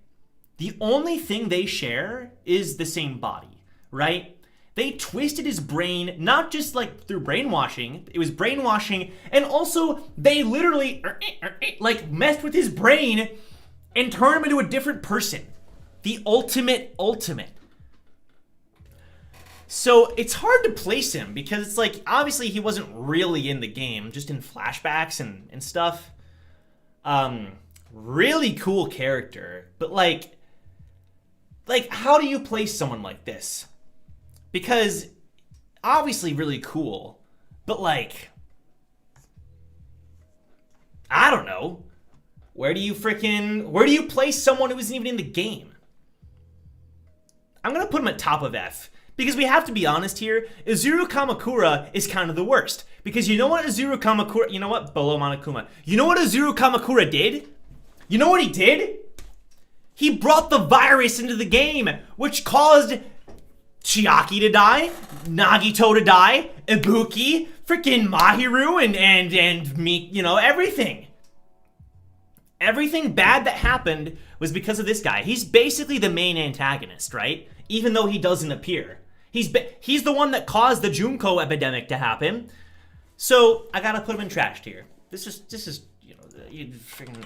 The only thing they share is the same body, right? They twisted his brain, not just like through brainwashing. It was brainwashing, and also they literally like messed with his brain and turned him into a different person. The ultimate. So it's hard to place him because it's like, obviously he wasn't really in the game, just in flashbacks and stuff. Really cool character, but like how do you place someone like this? Because obviously really cool, but like, I don't know. Where do you place someone who isn't even in the game? I'm gonna put him at top of F. Because we have to be honest here, Uzuru Kamakura is kind of the worst. Because you know what Uzuru Kamakura... You know what? Bolo Monokuma. You know what Uzuru Kamakura did? You know what he did? He brought the virus into the game, which caused Chiaki to die, Nagito to die, Ibuki, freaking Mahiru, and me, you know, everything. Everything bad that happened was because of this guy. He's basically the main antagonist, right? Even though he doesn't appear. He's the one that caused the Junko epidemic to happen. So I gotta put him in trash tier. This is you know,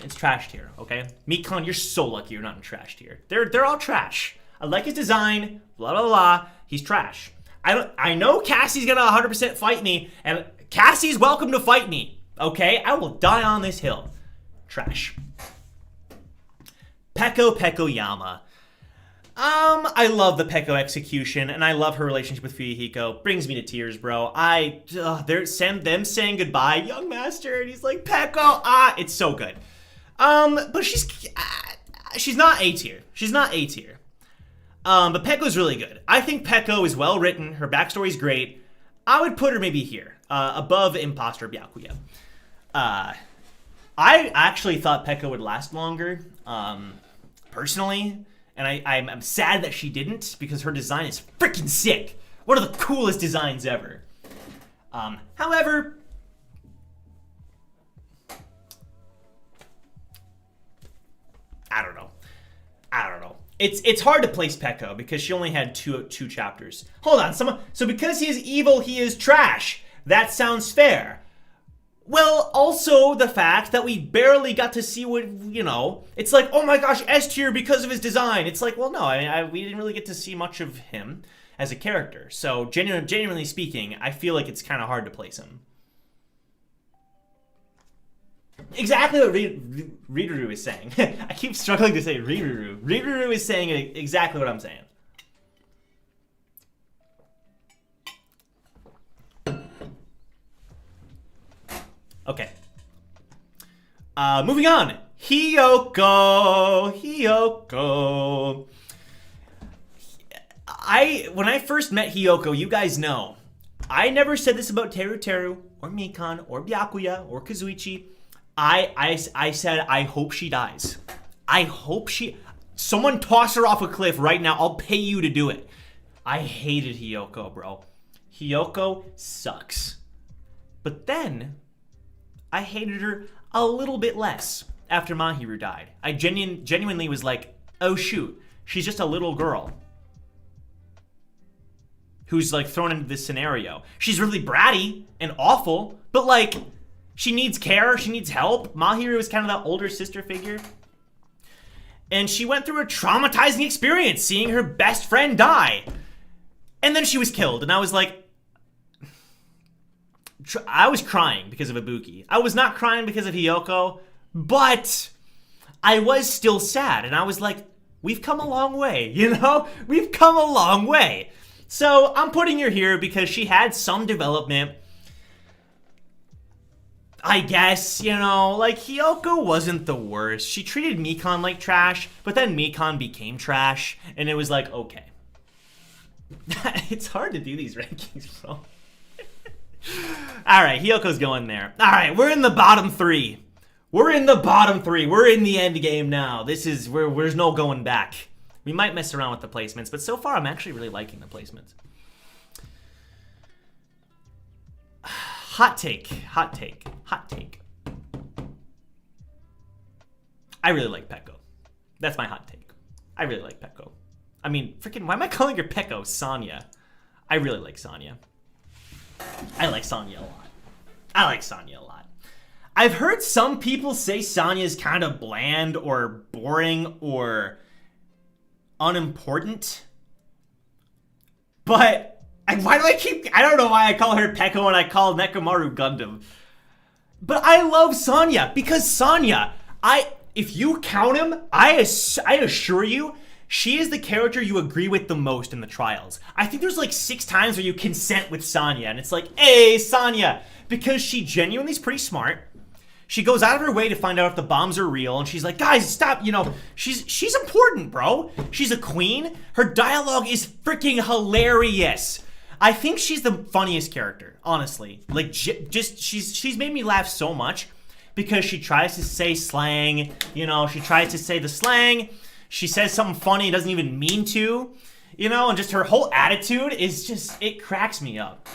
it's trash tier, okay? Mikan, you're so lucky you're not in trash tier. They're all trash. I like his design, blah blah blah. He's trash. I know Cassie's gonna 100% fight me, and Cassie's welcome to fight me, okay? I will die on this hill. Trash. Peko Yama. I love the Peko execution, and I love her relationship with Fuyuhiko. Brings me to tears, bro. They're them saying goodbye, young master, and he's like, Peko, it's so good. But she's not A tier. She's not A tier. But Peko's really good. I think Peko is well written. Her backstory's great. I would put her maybe here, above Imposter Byakuya. I actually thought Peko would last longer, personally. And I'm sad that she didn't, because her design is freaking sick. One of the coolest designs ever. However, I don't know. it's hard to place Peko because she only had two chapters. Hold on, so because he is evil, he is trash. That sounds fair. Well, also the fact that we barely got to see what, you know, it's like, oh my gosh, S tier because of his design. It's like, well, no, we didn't really get to see much of him as a character. So genuinely speaking, I feel like it's kind of hard to place him. Exactly what Riruru is saying. I keep struggling to say Riruru. Riruru is saying exactly what I'm saying. Okay. Moving on. Hiyoko. When I first met Hiyoko, you guys know, I never said this about Teru or Mikan or Byakuya or Kazuichi. I said I hope she dies. I hope someone toss her off a cliff right now. I'll pay you to do it. I hated Hiyoko, bro. Hiyoko sucks. But then I hated her a little bit less after Mahiru died. I genuinely was like, oh shoot, she's just a little girl who's like thrown into this scenario. She's really bratty and awful, but like, she needs care, she needs help. Mahiru is kind of that older sister figure. And she went through a traumatizing experience seeing her best friend die. And then she was killed, and I was like, I was crying because of Ibuki. I was not crying because of Hiyoko, but I was still sad. And I was like, we've come a long way, you know? We've come a long way. So I'm putting her here because she had some development. I guess, you know, like Hiyoko wasn't the worst. She treated Mikan like trash, but then Mikan became trash. And it was like, okay. It's hard to do these rankings, bro. All right, Hiyoko's going there. All right, we're in the bottom three. We're in the end game now. This is where there's no going back. We might mess around with the placements, but so far I'm actually really liking the placements. Hot take. I really like Peko. That's my hot take. I really like Peko. I mean, freaking, why am I calling her Peko? Sonya. I really like Sonya. I like Sonya a lot. I've heard some people say Sonya's kind of bland or boring or unimportant. But I don't know why I call her Peko and I call Nekomaru Gundam. But I love Sonya because Sonya, if you count him, I assure you, she is the character you agree with the most in the trials. I think there's like 6 times where you consent with Sonya, and it's like, hey, Sonya, because she genuinely is pretty smart. She goes out of her way to find out if the bombs are real, and she's like, guys, stop, you know, she's important, bro. She's a queen. Her dialogue is freaking hilarious. I think she's the funniest character, honestly. Like, just, she's made me laugh so much because she tries to say slang, you know, she tries to say the slang. She says something funny, doesn't even mean to, you know, and just her whole attitude is just, it cracks me up.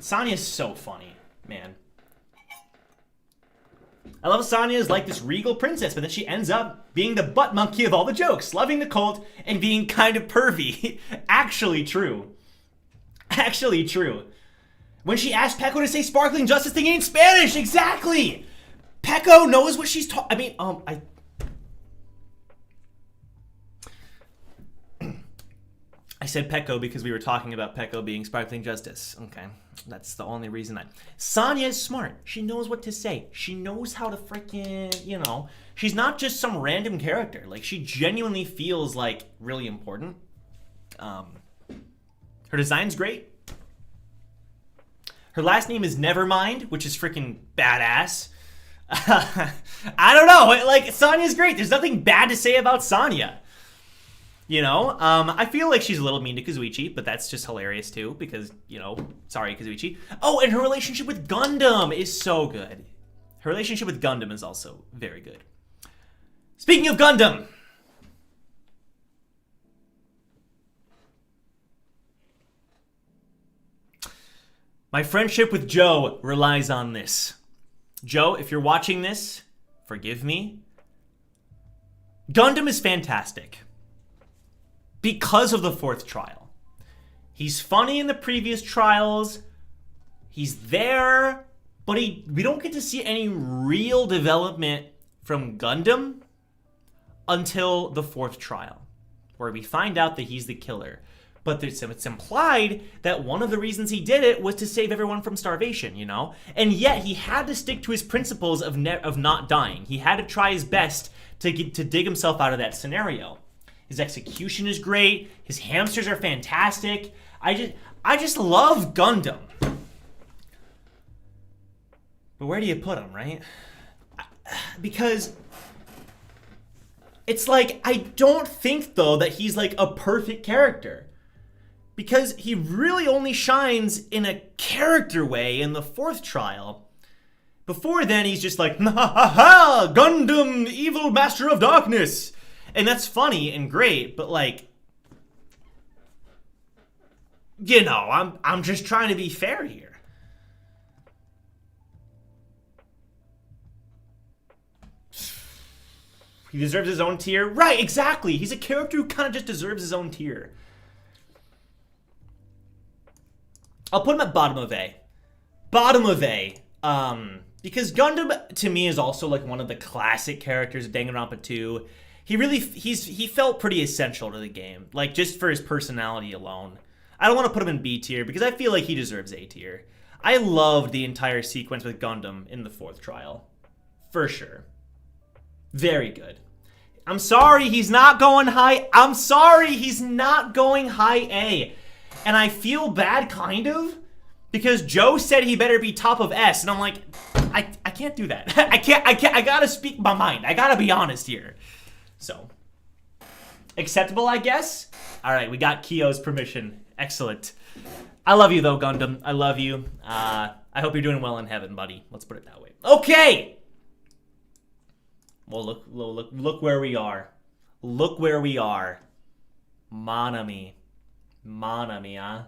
Sonya's so funny, man. I love Sonya as like this regal princess, but then she ends up being the butt monkey of all the jokes, loving the cult, and being kind of pervy. Actually true. When she asked Peko to say sparkling justice thinking in Spanish, exactly! Peko knows what she's talking, I said Peko because we were talking about Peko being sparkling justice. Okay, that's the only reason Sonya is smart. She knows what to say. She knows how to freaking, you know, she's not just some random character. Like, she genuinely feels like really important. Her design's great. Her last name is Nevermind, which is freaking badass. I don't know. Like, Sonya's great. There's nothing bad to say about Sonya. You know, I feel like she's a little mean to Kazuichi, but that's just hilarious too, because, you know, sorry, Kazuichi. Oh, and her relationship with Gundam is so good. Her relationship with Gundam is also very good. Speaking of Gundam, my friendship with Joe relies on this. Joe, if you're watching this, forgive me. Gundam is fantastic. because of the fourth trial. He's funny in the previous trials. He's there, but we don't get to see any real development from Gundam until the fourth trial, where we find out that he's the killer. But it's implied that one of the reasons he did it was to save everyone from starvation, you know? And yet he had to stick to his principles of not dying. He had to try his best to dig himself out of that scenario. His execution is great. His hamsters are fantastic. I just love Gundam. But where do you put him, right? Because it's like, I don't think, though, that he's like a perfect character. Because he really only shines in a character way in the fourth trial. Before then, he's just like, ha ha ha, Gundam, evil master of darkness. And that's funny and great, but like, you know, I'm just trying to be fair here. He deserves his own tier. Right, exactly. He's a character who kind of just deserves his own tier. I'll put him at bottom of A. Bottom of A. Because Gundam, to me, is also like one of the classic characters of Danganronpa 2. He felt pretty essential to the game. Like, just for his personality alone. I don't want to put him in B tier, because I feel like he deserves A tier. I loved the entire sequence with Gundam in the fourth trial. For sure. Very good. I'm sorry he's not going high. I'm sorry he's not going high A. And I feel bad, kind of, because Joe said he better be top of S, and I'm like, I can't do that. I gotta speak my mind. I gotta be honest here. So, acceptable, I guess? All right, we got Kyo's permission. Excellent. I love you, though, Gundam. I love you. I hope you're doing well in heaven, buddy. Let's put it that way. Okay! Well, look where we are. Look where we are. Monami. Monami, huh?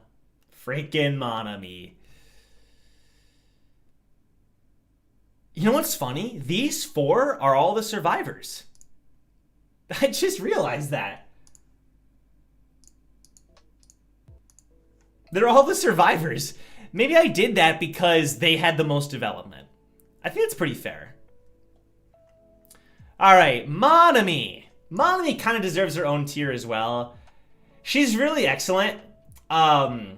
Freaking Monami. You know what's funny? These four are all the survivors. I just realized that. They're all the survivors. Maybe I did that because they had the most development. I think it's pretty fair. Alright, Monami. Monami kind of deserves her own tier as well. She's really excellent. Monami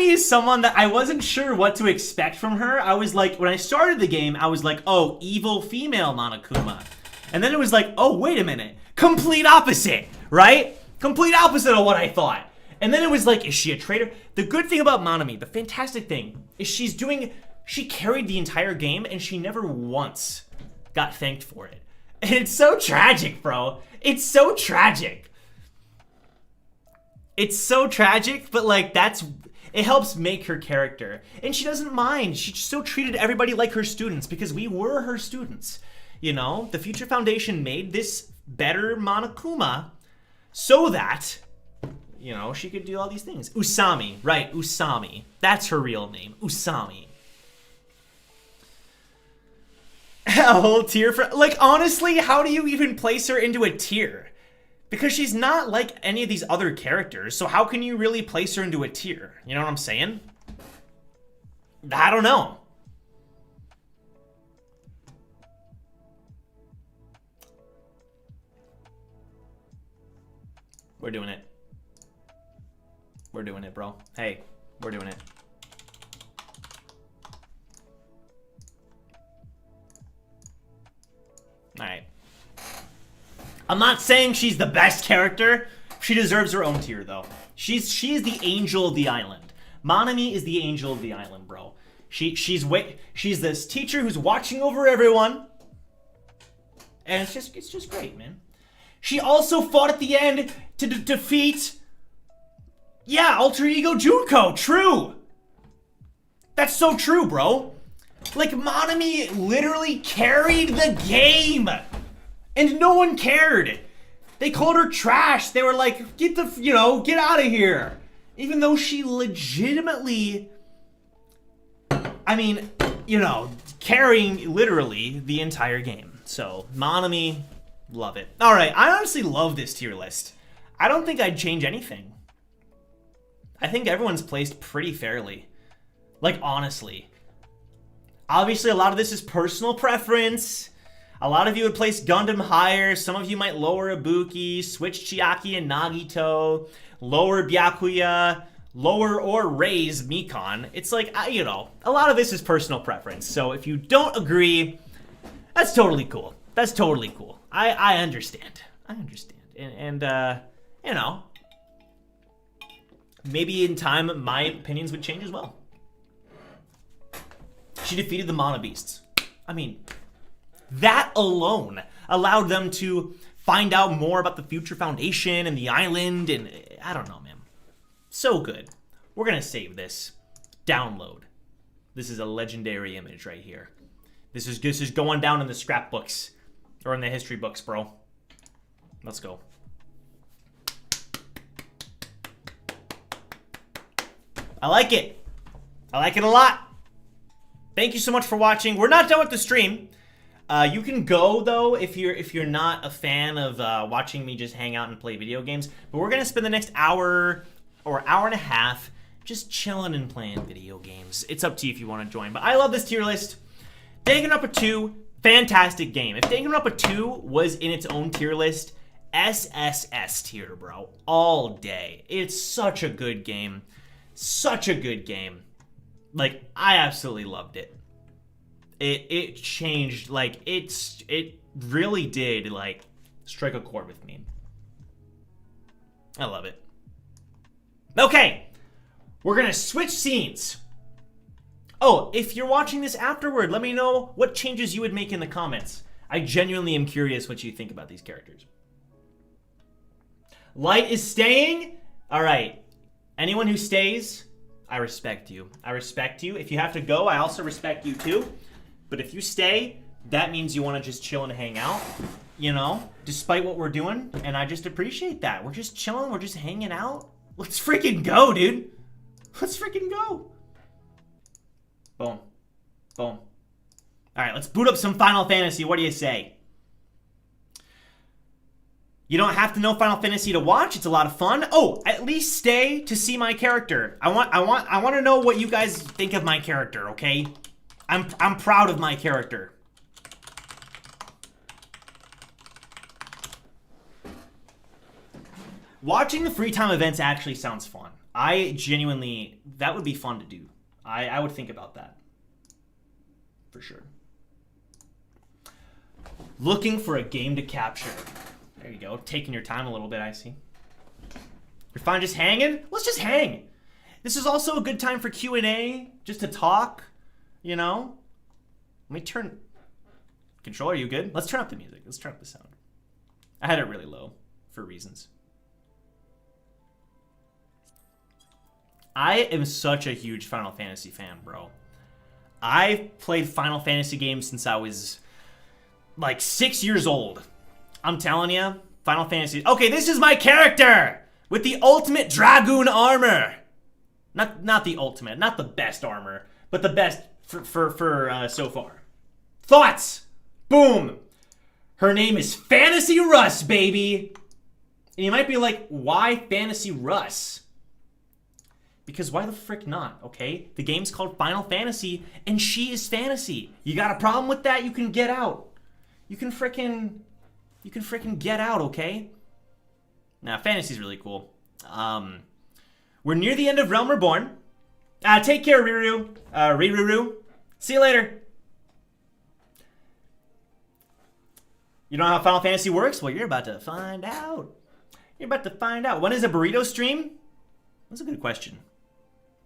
is someone that I wasn't sure what to expect from her. I was like, when I started the game, I was like, oh, evil female Monokuma. And then it was like, oh, wait a minute. Complete opposite, right? Complete opposite of what I thought. And then it was like, is she a traitor? The good thing about Monami, the fantastic thing, is she carried the entire game and she never once got thanked for it. And it's so tragic, bro. It's so tragic. It's so tragic, but like it helps make her character. And she doesn't mind. She still treated everybody like her students because we were her students. You know, the Future Foundation made this better Monokuma so that, you know, she could do all these things. Usami, right, Usami. That's her real name, Usami. A whole tier for, like, honestly, how do you even place her into a tier? Because she's not like any of these other characters, so how can you really place her into a tier? You know what I'm saying? I don't know. We're doing it. We're doing it, bro. Hey, we're doing it. Alright. I'm not saying she's the best character. She deserves her own tier, though. She is the angel of the island. Monami is the angel of the island, bro. She's this teacher who's watching over everyone. And it's just great, man. She also fought at the end to defeat, yeah, Alter Ego Junko. True. That's so true, bro. Like, Monami literally carried the game. And no one cared. They called her trash. They were like, get out of here. Even though she legitimately, I mean, you know, carrying literally the entire game. So, Monami, Love it. All right, I honestly love this tier list. I don't think I'd change anything. I think everyone's placed pretty fairly. Like, honestly. Obviously, a lot of this is personal preference. A lot of you would place Gundam higher. Some of you might lower Ibuki, switch Chiaki and Nagito, lower Byakuya, lower or raise Mikan. It's like, you know, a lot of this is personal preference. So if you don't agree, that's totally cool. That's totally cool. I understand. I understand. And you know, maybe in time my opinions would change as well. She defeated the Mana Beasts. I mean, that alone allowed them to find out more about the Future Foundation and the island, and I don't know, man. So good. We're gonna save this. Download. This is a legendary image right here. This is going down in the scrapbooks. Or in the history books, bro. Let's go. I like it. I like it a lot. Thank you so much for watching. We're not done with the stream. You can go though if you're not a fan of watching me just hang out and play video games. But we're gonna spend the next hour or hour and a half just chilling and playing video games. It's up to you if you want to join. But I love this tier list. Danganronpa 2, fantastic game. If Danganronpa 2 was in its own tier list, SSS tier, bro, all day. It's such a good game. Such a good game. Like, I absolutely loved it. It changed, like, it really did, like, strike a chord with me. I love it. Okay, we're gonna switch scenes. Oh, if you're watching this afterward, let me know what changes you would make in the comments. I genuinely am curious what you think about these characters. Light is staying? All right. Anyone who stays, I respect you. I respect you. If you have to go, I also respect you too. But if you stay, that means you want to just chill and hang out, you know, despite what we're doing. And I just appreciate that. We're just chilling. We're just hanging out. Let's freaking go, dude. Let's freaking go. Boom. Boom. All right, let's boot up some Final Fantasy. What do you say? You don't have to know Final Fantasy to watch. It's a lot of fun. Oh, at least stay to see my character. I want to know what you guys think of my character, okay? I'm proud of my character. Watching the free time events actually sounds fun. I genuinely, that would be fun to do. I would think about that. For sure. Looking for a game to capture. There you go. Taking your time a little bit, I see. You're fine just hanging? Let's just hang. This is also a good time for Q&A, just to talk, you know? Let me turn... Controller, are you good? Let's turn up the music. Let's turn up the sound. I had it really low for reasons. I am such a huge Final Fantasy fan, bro. I've played Final Fantasy games since I was like 6 years old. I'm telling you, Final Fantasy. Okay, this is my character with the ultimate Dragoon armor. Not the ultimate, not the best armor, but the best for so far. Thoughts? Boom. Her name is Fantasy Russ, baby. And you might be like, why Fantasy Russ? Because why the frick not, okay? The game's called Final Fantasy, and she is fantasy. You got a problem with that? You can get out. You can frickin' get out, okay? Nah, fantasy's really cool. We're near the end of Realm Reborn. Take care, Riruru. See you later. You know how Final Fantasy works? Well, you're about to find out. You're about to find out. When is a burrito stream? That's a good question.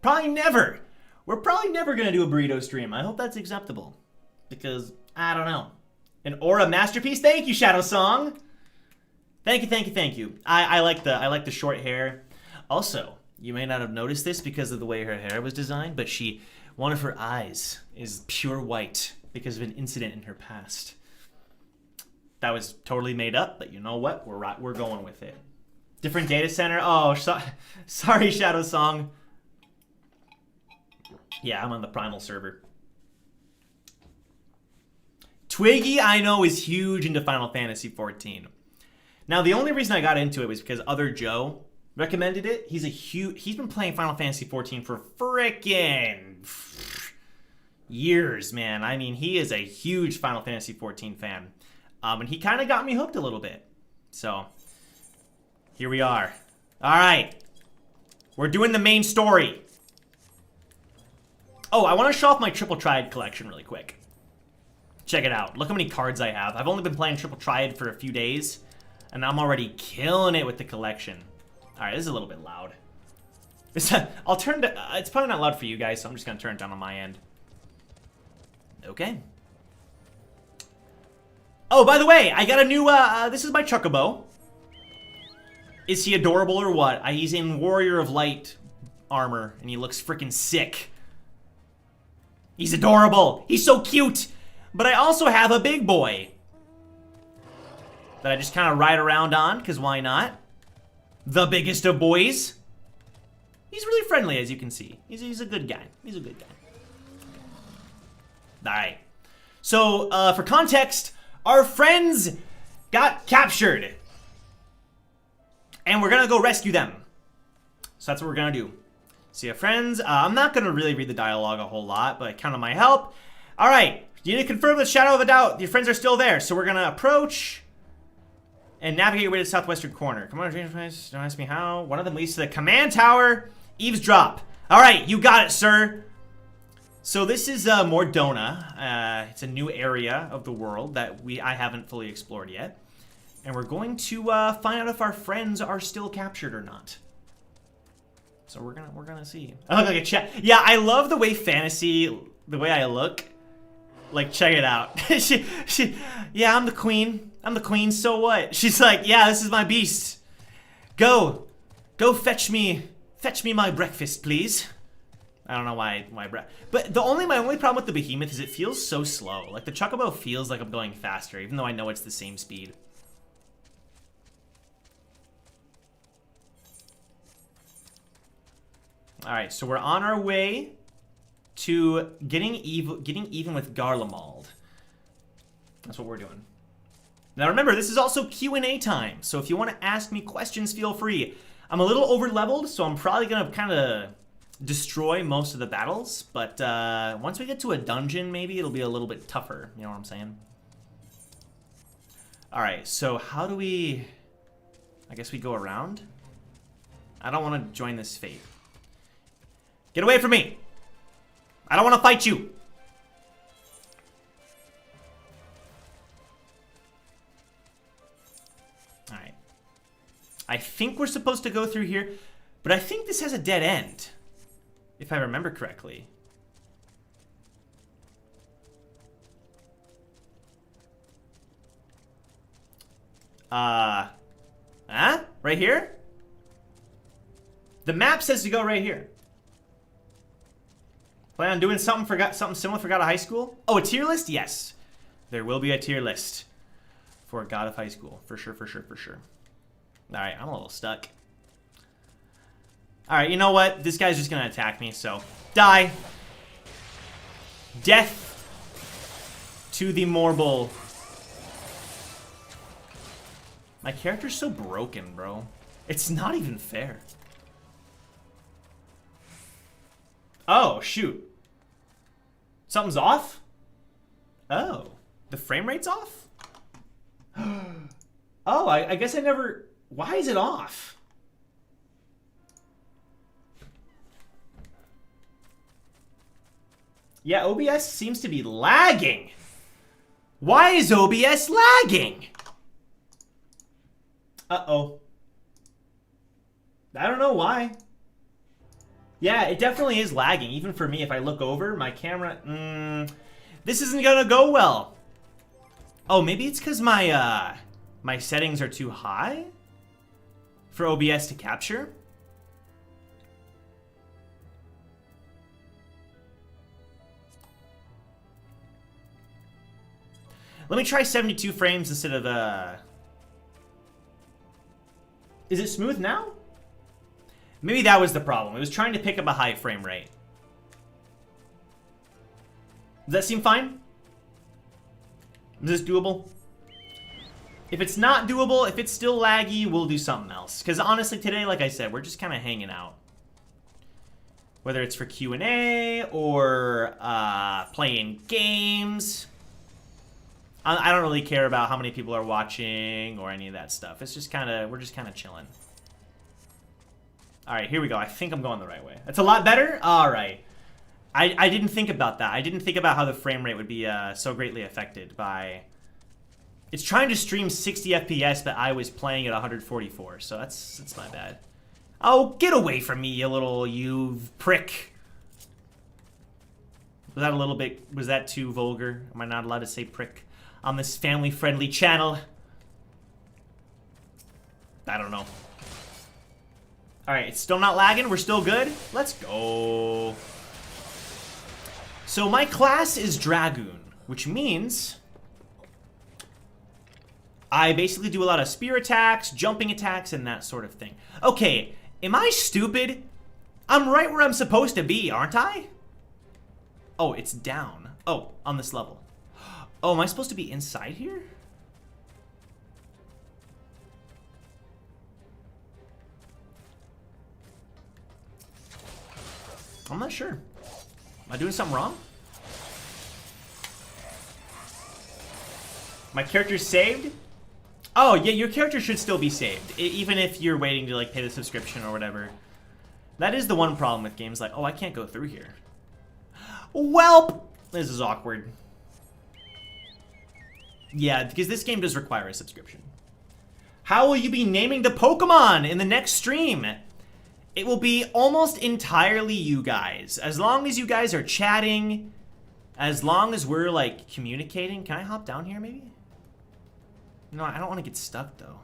Probably never. We're probably never going to do a burrito stream. I hope that's acceptable. Because, I don't know. An aura masterpiece? Thank you, Shadow Song. Thank you, thank you, thank you. I like the short hair. Also, you may not have noticed this because of the way her hair was designed, but one of her eyes is pure white because of an incident in her past. That was totally made up, but you know what? We're going with it. Different data center. Oh, sorry, Shadow Song. Yeah, I'm on the Primal server. Twiggy, I know, is huge into Final Fantasy XIV. Now, the only reason I got into it was because other Joe recommended it. He's been playing Final Fantasy XIV for frickin' years, man. I mean, he is a huge Final Fantasy XIV fan. And he kind of got me hooked a little bit. So, here we are. All right. We're doing the main story. Oh, I want to show off my Triple Triad collection really quick. Check it out. Look how many cards I have. I've only been playing Triple Triad for a few days, and I'm already killing it with the collection. All right, this is a little bit loud. I'll turn to... it's probably not loud for you guys, so I'm just going to turn it down on my end. Okay. Oh, by the way, I got a new... this is my Chocobo. Is he adorable or what? He's in Warrior of Light armor, and he looks freaking sick. He's adorable. He's so cute. But I also have a big boy that I just kind of ride around on, because why not? The biggest of boys. He's really friendly, as you can see. He's a good guy. He's a good guy. All right. So, for context, our friends got captured. And we're going to go rescue them. So that's what we're going to do. See ya, friends. I'm not going to really read the dialogue a whole lot, but count on my help. All right. You need to confirm with shadow of a doubt your friends are still there. So we're going to approach and navigate your way to the southwestern corner. Come on, don't ask me how. One of them leads to the command tower. Eavesdrop. All right, you got it, sir. So this is Mordona. It's a new area of the world that I haven't fully explored yet. And we're going to find out if our friends are still captured or not. So we're gonna see. I look like a chat. Yeah, I love the way the way I look. Like, check it out. Yeah, I'm the queen. I'm the queen, so what? She's like, yeah, this is my beast. Go fetch me my breakfast, please. I don't know why but my only problem with the behemoth is it feels so slow. Like, the Chocobo feels like I'm going faster, even though I know it's the same speed. Alright, so we're on our way to getting even with Garlemald. That's what we're doing. Now remember, this is also Q&A time, so if you want to ask me questions, feel free. I'm a little over-leveled, so I'm probably going to kind of destroy most of the battles, but once we get to a dungeon, maybe it'll be a little bit tougher, you know what I'm saying? Alright, so how do we... I guess we go around? I don't want to join this fate. Get away from me! I don't want to fight you! Alright. I think we're supposed to go through here, but I think this has a dead end. If I remember correctly. Huh? Right here? The map says to go right here. Plan on doing something similar for God of High School? Oh, a tier list? Yes. There will be a tier list for God of High School. For sure, for sure, for sure. Alright, I'm a little stuck. Alright, you know what? This guy's just gonna attack me, so... Die! Death to the Morble. My character's so broken, bro. It's not even fair. Oh, shoot. Something's off? Oh. The frame rate's off? Oh, I guess I never... Why is it off? Yeah, OBS seems to be lagging. Why is OBS lagging? Uh-oh. I don't know why. Yeah, it definitely is lagging. Even for me, if I look over, my camera... this isn't gonna go well. Oh, maybe it's because my, my settings are too high for OBS to capture? Let me try 72 frames instead of, Is it smooth now? Maybe that was the problem. It was trying to pick up a high frame rate. Does that seem fine? Is this doable? If it's not doable, if it's still laggy, we'll do something else. Because honestly, today, like I said, we're just kind of hanging out. Whether it's for Q&A or playing games. I don't really care about how many people are watching or any of that stuff. It's just kind of, we're just kind of chilling. All right, here we go. I think I'm going the right way. That's a lot better? All right. I didn't think about that. I didn't think about how the frame rate would be so greatly affected by... It's trying to stream 60 FPS, but I was playing at 144, so that's my bad. Oh, get away from me, you prick. Was that a little bit... Was that too vulgar? Am I not allowed to say prick on this family-friendly channel? I don't know. Alright, it's still not lagging. We're still good. Let's go. So my class is Dragoon, which means I basically do a lot of spear attacks, jumping attacks, and that sort of thing. Okay, am I stupid? I'm right where I'm supposed to be, aren't I? Oh, it's down. Oh, on this level. Oh, am I supposed to be inside here? I'm not sure. Am I doing something wrong? My character's saved? Oh, yeah, your character should still be saved, even if you're waiting to, like, pay the subscription or whatever. That is the one problem with games like, oh, I can't go through here. Welp! This is awkward. Yeah, because this game does require a subscription. How will you be naming the Pokemon in the next stream? It will be almost entirely you guys. As long as you guys are chatting, as long as we're, like, communicating. Can I hop down here, maybe? No, I don't want to get stuck, though.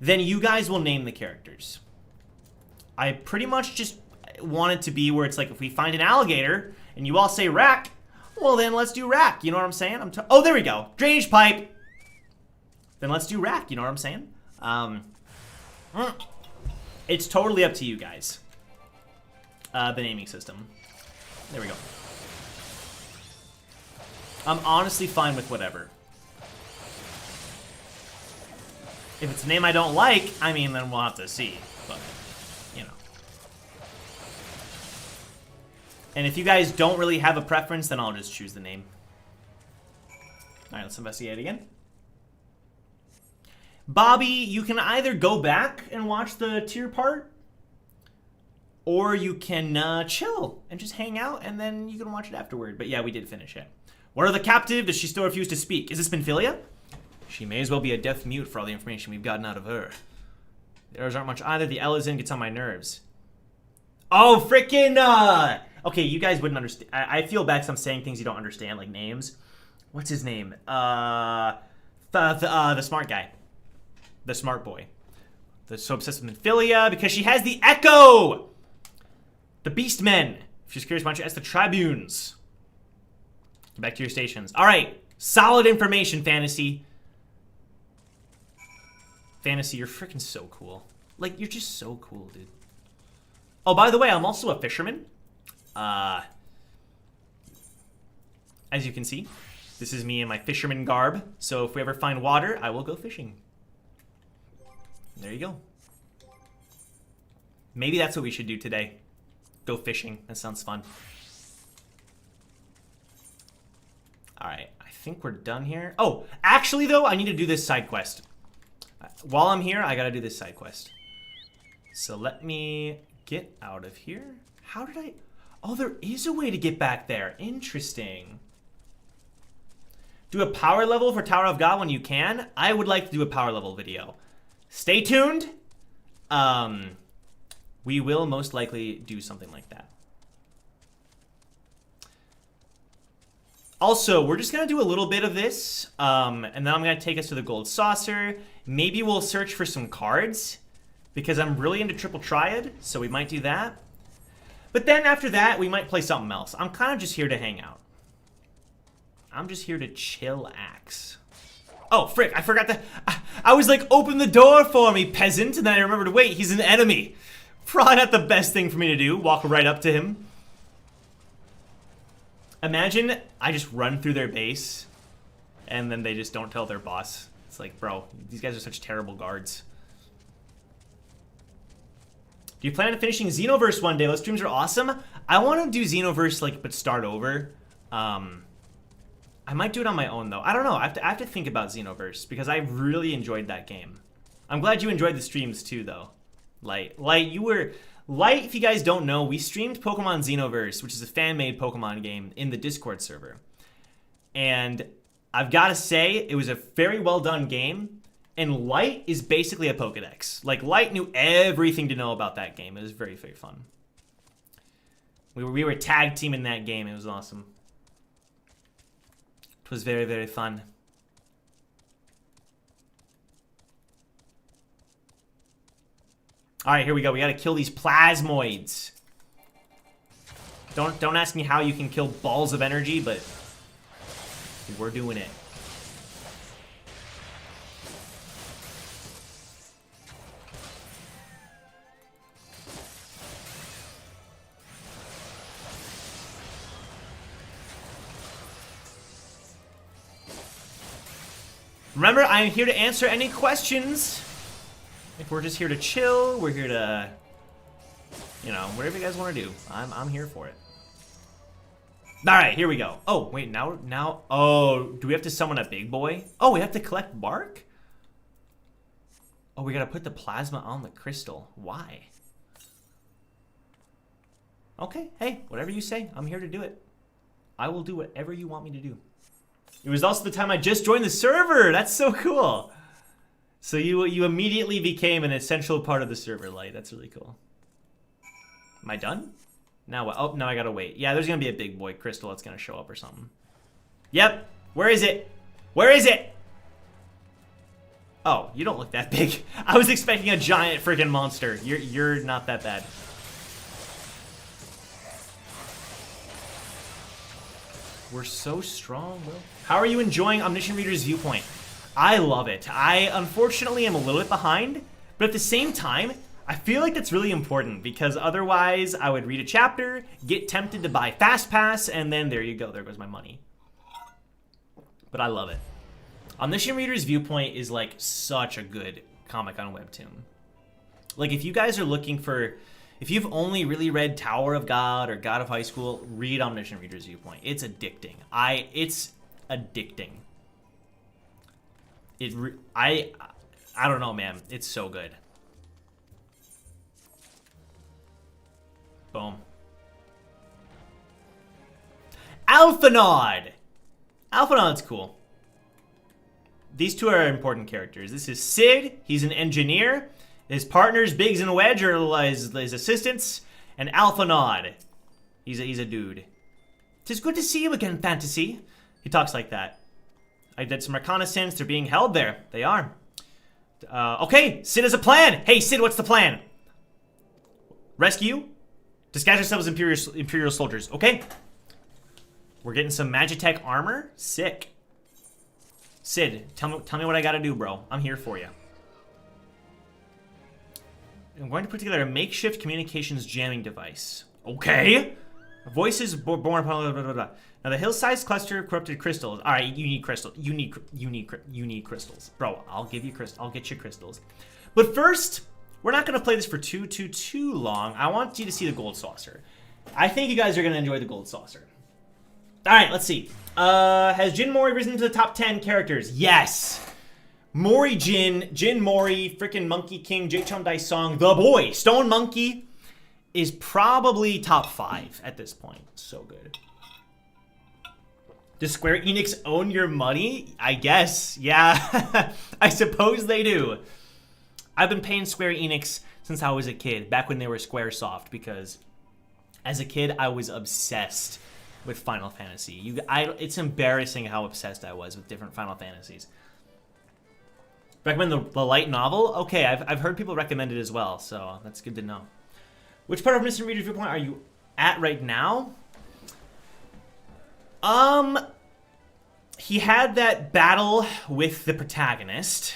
Then you guys will name the characters. I pretty much just want it to be where it's like, if we find an alligator, and you all say Rack, well, then let's do Rack. You know what I'm saying? Oh, there we go. Drainage pipe. Then let's do Rack. You know what I'm saying? It's totally up to you guys. The naming system. There we go. I'm honestly fine with whatever. If it's a name I don't like, I mean, then we'll have to see. But, you know. And if you guys don't really have a preference, then I'll just choose the name. Alright, let's investigate again. Bobby, you can either go back and watch the tier part, or you can chill and just hang out, and then you can watch it afterward. But yeah, we did finish it. What are the captive? Does she still refuse to speak? Is this Spinphilia? She may as well be a deaf mute for all the information we've gotten out of her. The errors aren't much either. The L is in, gets on my nerves. Oh, freaking, okay, you guys wouldn't understand. I feel bad because I'm saying things you don't understand, like names. What's his name? The smart guy. The smart boy. The so obsessed with Spinphilia because she has the Echo! The Beastmen. If she's curious, why don't you ask the Tribunes? Get back to your stations. Alright, solid information, Fantasy. Fantasy, you're freaking so cool. Like, you're just so cool, dude. Oh, by the way, I'm also a fisherman. As you can see, this is me in my fisherman garb. So if we ever find water, I will go fishing. There you go. Maybe that's what we should do today. Go fishing. That sounds fun. Alright, I think we're done here. Oh, actually, though, I need to do this side quest. While I'm here, I gotta do this side quest. So let me get out of here. How did I... Oh, there is a way to get back there. Interesting. Do a power level for Tower of God when you can. I would like to do a power level video. Stay tuned. We will most likely do something like that. Also, we're just going to do a little bit of this, and then I'm going to take us to the Gold Saucer. Maybe we'll search for some cards, because I'm really into Triple Triad, so we might do that. But then after that, we might play something else. I'm kind of just here to hang out. I'm just here to chillax. Oh, frick, I forgot to... I was like, open the door for me, peasant, and then I remembered, wait, he's an enemy. Probably not the best thing for me to do, walk right up to him. Imagine I just run through their base, and then they just don't tell their boss. It's like, bro, these guys are such terrible guards. Do you plan on finishing Xenoverse one day? Those streams are awesome. I want to do Xenoverse, like, but start over. I might do it on my own, though. I don't know. I have to think about Xenoverse, because I really enjoyed that game. I'm glad you enjoyed the streams, too, though. Light, you were... Light, if you guys don't know, we streamed Pokemon Xenoverse, which is a fan-made Pokemon game, in the Discord server. And I've got to say, it was a very well-done game. And Light is basically a Pokedex. Like, Light knew everything to know about that game. It was very, very fun. We were tag team in that game. It was awesome. It was very, very fun. All right, here we go. We got to kill these plasmoids. Don't ask me how you can kill balls of energy, but we're doing it. Remember, I'm here to answer any questions. If we're just here to chill, we're here to, you know, whatever you guys want to do. I'm here for it. All right, here we go. Oh, wait, now, oh, do we have to summon a big boy? Oh, we have to collect bark? Oh, we got to put the plasma on the crystal. Why? Okay, hey, whatever you say. I'm here to do it. I will do whatever you want me to do. It was also the time I just joined the server. That's so cool. So you immediately became an essential part of the server, Light. That's really cool. Am I done? Now what? Oh, now I gotta wait. Yeah, there's gonna be a big boy crystal that's gonna show up or something. Yep. Where is it? Where is it? Oh, you don't look that big. I was expecting a giant freaking monster. You're not that bad. We're so strong, Will. How are you enjoying Omniscient Reader's Viewpoint? I love it. I, unfortunately, am a little bit behind, but at the same time, I feel like that's really important, because otherwise I would read a chapter, get tempted to buy Fast Pass, and then there you go. There goes my money. But I love it. Omniscient Reader's Viewpoint is, like, such a good comic on Webtoon. Like, if you guys are looking for... If you've only really read Tower of God or God of High School, read Omniscient Reader's Viewpoint. It's addicting. It's addicting. I don't know, man. It's so good. Boom. Alphinaud! Alphinaud's cool. These two are important characters. This is Sid. He's an engineer. His partners, Biggs and Wedge, are his assistants. And Alphinaud. He's a dude. "'Tis good to see you again, Fantasy." He talks like that. "I did some reconnaissance. They're being held there." They are. Okay, Sid has a plan. Hey, Sid, what's the plan? Rescue? Disguise ourselves as Imperial soldiers. Okay. We're getting some Magitech armor. Sick. Sid, tell me what I gotta do, bro. I'm here for you. I'm going to put together a makeshift communications jamming device. Okay. Voices born upon blah, blah, blah, blah. Now the hillside's cluster of corrupted crystals. All right, you need crystals. You need crystals, bro. I'll give you crystals. I'll get you crystals. But first, we're not going to play this for too long. I want you to see the gold saucer. I think you guys are going to enjoy the gold saucer. All right, let's see. Has Jin Mori risen to the top 10 characters? Yes. Mori Jin Mori, freaking Monkey King, Jay Chom Song, the boy, Stone Monkey is probably top 5 at this point. So good. Does Square Enix own your money? I guess. Yeah, I suppose they do. I've been paying Square Enix since I was a kid, back when they were Squaresoft, because as a kid, I was obsessed with Final Fantasy. It's embarrassing how obsessed I was with different Final Fantasies. Recommend the light novel? Okay, I've heard people recommend it as well, so that's good to know. Which part of Mr. Reader's Viewpoint are you at right now? He had that battle with the protagonist.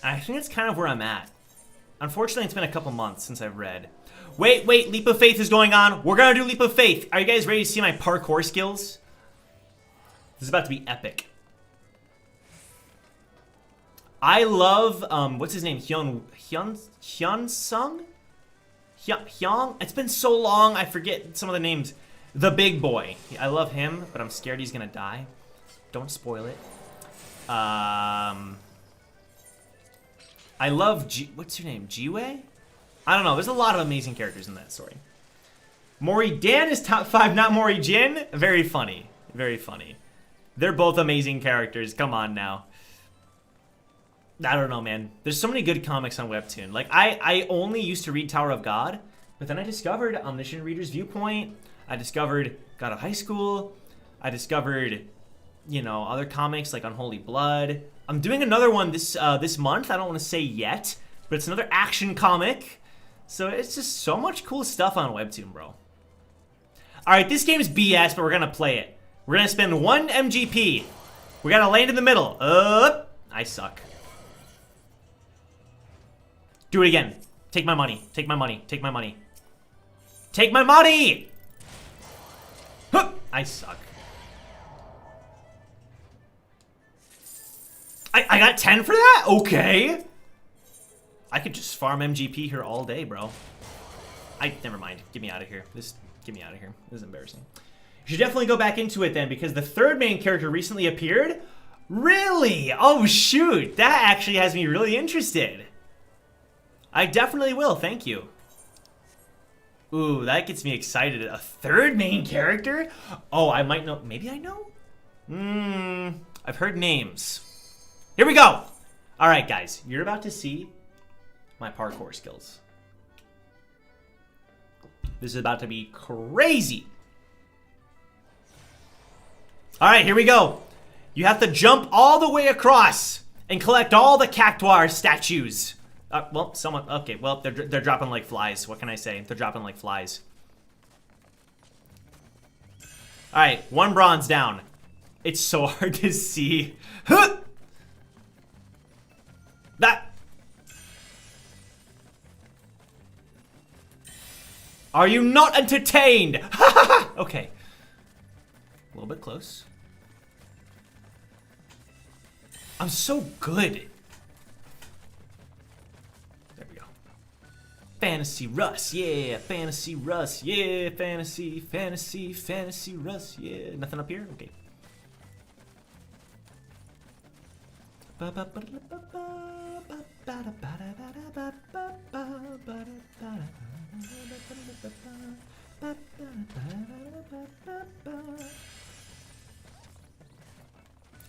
I think that's kind of where I'm at. Unfortunately, it's been a couple months since I've read. Wait, Leap of Faith is going on. We're gonna do Leap of Faith. Are you guys ready to see my parkour skills? This is about to be epic. I love, what's his name? Hyun Sung? Hyung? It's been so long, I forget some of the names. The big boy. I love him, but I'm scared he's gonna die. Don't spoil it. I love what's her name? Jiwei? I don't know. There's a lot of amazing characters in that story. Mori Dan is top 5, not Mori Jin. Very funny. Very funny. They're both amazing characters. Come on now. I don't know, man. There's so many good comics on Webtoon. Like, I only used to read Tower of God, but then I discovered Omniscient Reader's Viewpoint. I discovered God of High School. I discovered, you know, other comics like Unholy Blood. I'm doing another one this month. I don't want to say yet, but it's another action comic. So it's just so much cool stuff on Webtoon, bro. All right, this game's BS, but we're gonna play it. We're gonna spend 1 MGP. We gotta land in the middle. I suck. Do it again. Take my money. Take my money. Take my money. Take my money! Huh! I suck. I got 10 for that? Okay. I could just farm MGP here all day, bro. Never mind. Get me out of here. Get me out of here. This is embarrassing. You should definitely go back into it then, because the third main character recently appeared. Really? Oh, shoot. That actually has me really interested. I definitely will, thank you. Ooh, that gets me excited. A third main character? Oh, I might know. Maybe I know? I've heard names. Here we go! Alright, guys. You're about to see my parkour skills. This is about to be crazy. Alright, here we go. You have to jump all the way across and collect all the cactuar statues. Well, someone... Okay, well, they're dropping like flies. What can I say? They're dropping like flies. Alright, 1 bronze down. It's so hard to see. Huh! That... Are you not entertained? Okay. A little bit close. I'm so good. Fantasy Russ, yeah, Fantasy Russ, yeah, Fantasy Russ, yeah. Nothing up here? Okay.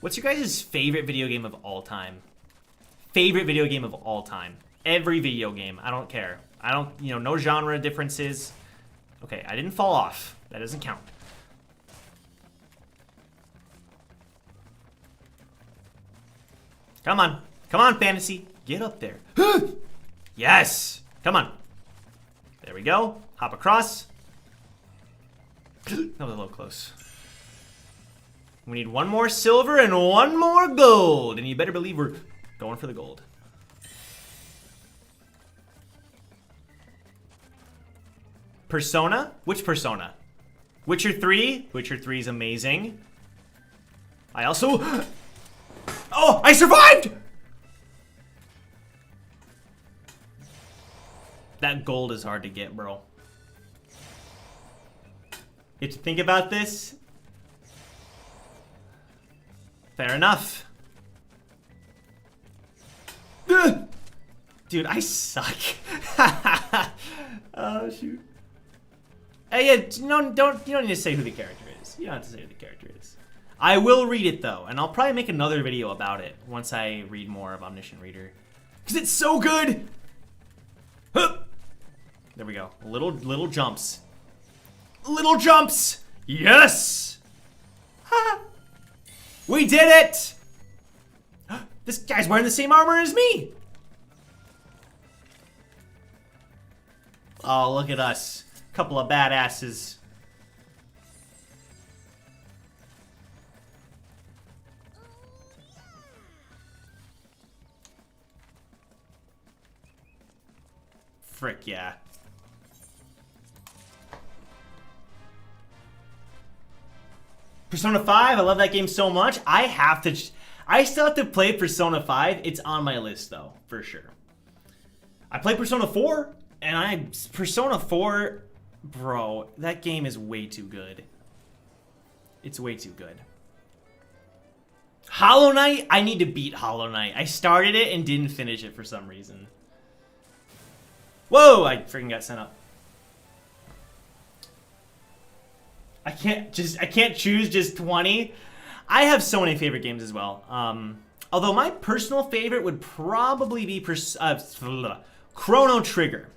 What's your guys' favorite video game of all time? Favorite video game of all time. Every video game, I don't care. I don't, you know, no genre differences. Okay, I didn't fall off. That doesn't count. Come on. Come on, Fantasy. Get up there. Yes. Come on. There we go. Hop across. That was a little close. We need 1 more silver and 1 more gold. And you better believe we're going for the gold. Persona? Which Persona? Witcher 3? Witcher 3 is amazing. I also... Oh, I survived! That gold is hard to get, bro. You have to think about this. Fair enough. Dude, I suck. Oh, shoot. Hey, yeah, no, you don't need to say who the character is. You don't have to say who the character is. I will read it, though, and I'll probably make another video about it once I read more of Omniscient Reader. Because it's so good! Huh. There we go. Little jumps. Little jumps! Yes! Ha! We did it! This guy's wearing the same armor as me! Oh, look at us. Couple of badasses. Frick yeah. Persona 5, I love that game so much. I still have to play Persona 5. It's on my list though, for sure. I played Persona 4, and Persona 4, bro, that game is way too good. It's way too good. Hollow Knight, I need to beat Hollow Knight. I started it and didn't finish it for some reason. Whoa, I freaking got sent up. I can't choose just 20. I have so many favorite games as well. Although my personal favorite would probably be Chrono Trigger.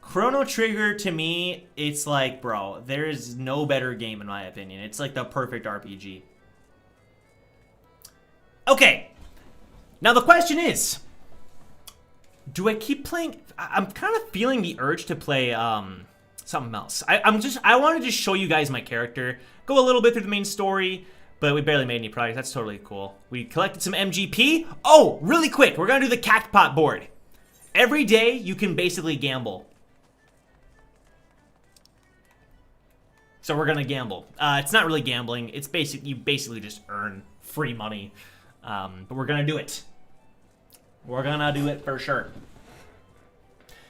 Chrono Trigger, to me, it's like, bro, there is no better game in my opinion. It's like the perfect RPG. Okay. Now the question is, do I keep playing? I'm kind of feeling the urge to play something else. I want to just show you guys my character, go a little bit through the main story, but we barely made any progress. That's totally cool. We collected some MGP. Oh, really quick, we're gonna do the Cactpot board. Every day you can basically gamble. So we're gonna gamble. It's not really gambling. It's you basically just earn free money. But we're gonna do it. We're gonna do it for sure.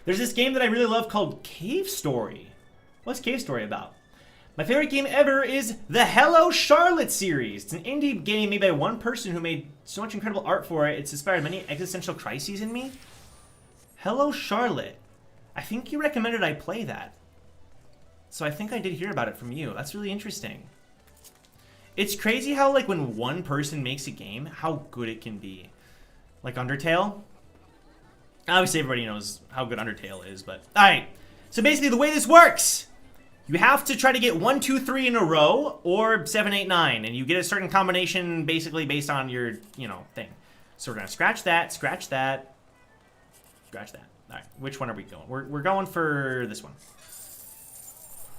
There's this game that I really love called Cave Story. What's Cave Story about? My favorite game ever is the Hello Charlotte series. It's an indie game made by one person who made so much incredible art for it. It's inspired many existential crises in me. Hello Charlotte. I think you recommended I play that. So I think I did hear about it from you. That's really interesting. It's crazy how, like, when one person makes a game, how good it can be. Like Undertale. Obviously, everybody knows how good Undertale is, but... Alright, so basically the way this works, you have to try to get 1, 2, 3 in a row, or 7, 8, 9, and you get a certain combination basically based on your, you know, thing. So we're gonna scratch that, scratch that, scratch that. Alright, which one are we going? We're going for this one.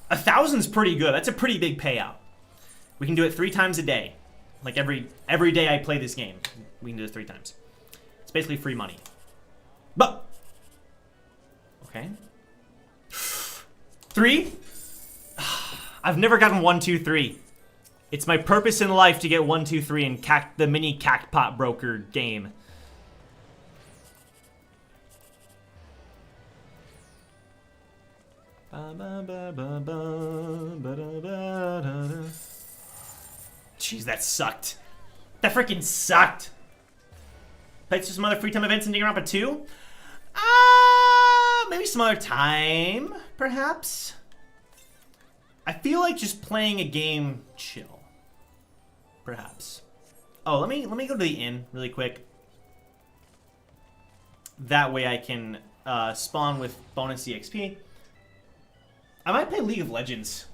1,000's pretty good. That's a pretty big payout. We can do it 3 times a day. Like every day I play this game, we can do it 3 times. It's basically free money. But okay. 3. I've never gotten 1, 2, 3. It's my purpose in life to get 1, 2, 3 in the mini Cactpot broker game. Jeez, that sucked. That freaking sucked. Played some other free time events in Danganronpa 2? Maybe some other time, perhaps. I feel like just playing a game chill. Perhaps. Oh, let me go to the inn really quick. That way I can spawn with bonus EXP. I might play League of Legends.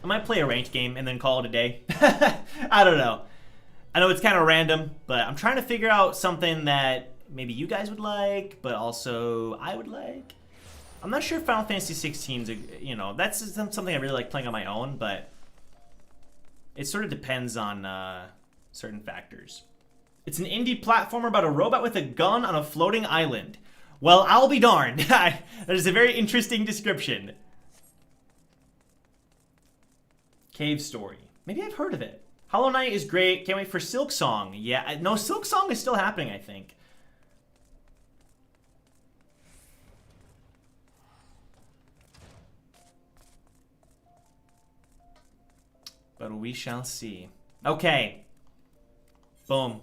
I might play a ranked game and then call it a day. I don't know. I know it's kind of random, but I'm trying to figure out something that maybe you guys would like, but also I would like. I'm not sure if Final Fantasy XIV's, you know, that's something I really like playing on my own, but it sort of depends on certain factors. It's an indie platformer about a robot with a gun on a floating island. Well, I'll be darned. That is a very interesting description. Cave Story. Maybe I've heard of it. Hollow Knight is great. Can't wait for Silk Song. Yeah, no, Silk Song is still happening, I think. But we shall see. Okay. Boom.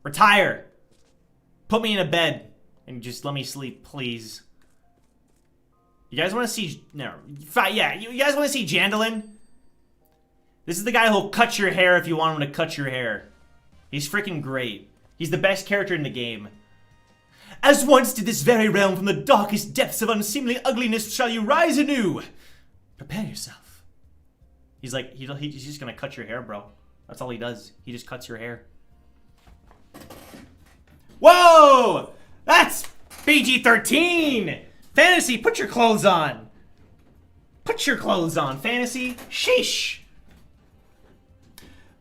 Retire. Put me in a bed and just let me sleep, please. You guys want to see... No. Yeah, you guys want to see Jandalin? This is the guy who'll cut your hair if you want him to cut your hair. He's freaking great. He's the best character in the game. As once did this very realm from the darkest depths of unseemly ugliness shall you rise anew. Prepare yourself. He's like, he's just gonna cut your hair, bro. That's all he does. He just cuts your hair. Whoa! That's PG-13! Fantasy, put your clothes on. Put your clothes on, Fantasy. Sheesh.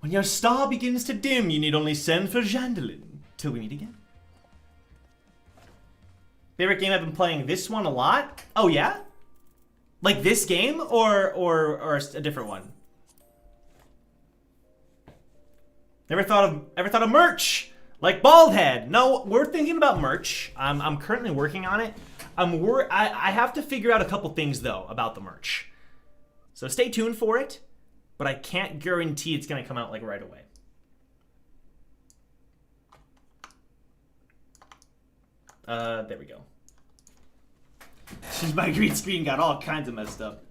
When your star begins to dim, you need only send for Jandalin. Till we meet again. Favorite game I've been playing? This one a lot. Oh yeah? Like this game or a different one? Ever thought of merch? Like Baldhead? No, we're thinking about merch. I'm currently working on it. I have to figure out a couple things though about the merch. So stay tuned for it, but I can't guarantee it's gonna come out like right away. There we go. My green screen got all kinds of messed up.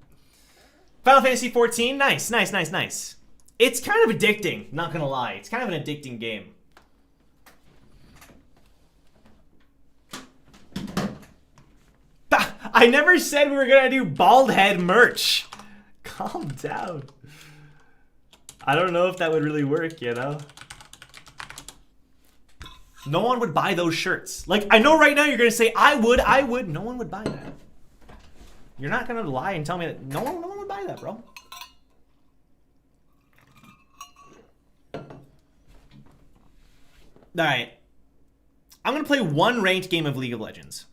Final Fantasy XIV, nice, nice, nice, nice. It's kind of addicting, not gonna lie. It's kind of an addicting game. I never said we were gonna do bald head merch. Calm down. I don't know if that would really work, you know? No one would buy those shirts. Like, I know right now you're gonna say, I would. No one would buy that. You're not gonna lie and tell me that no one would buy that, bro. Alright. I'm gonna play one ranked game of League of Legends.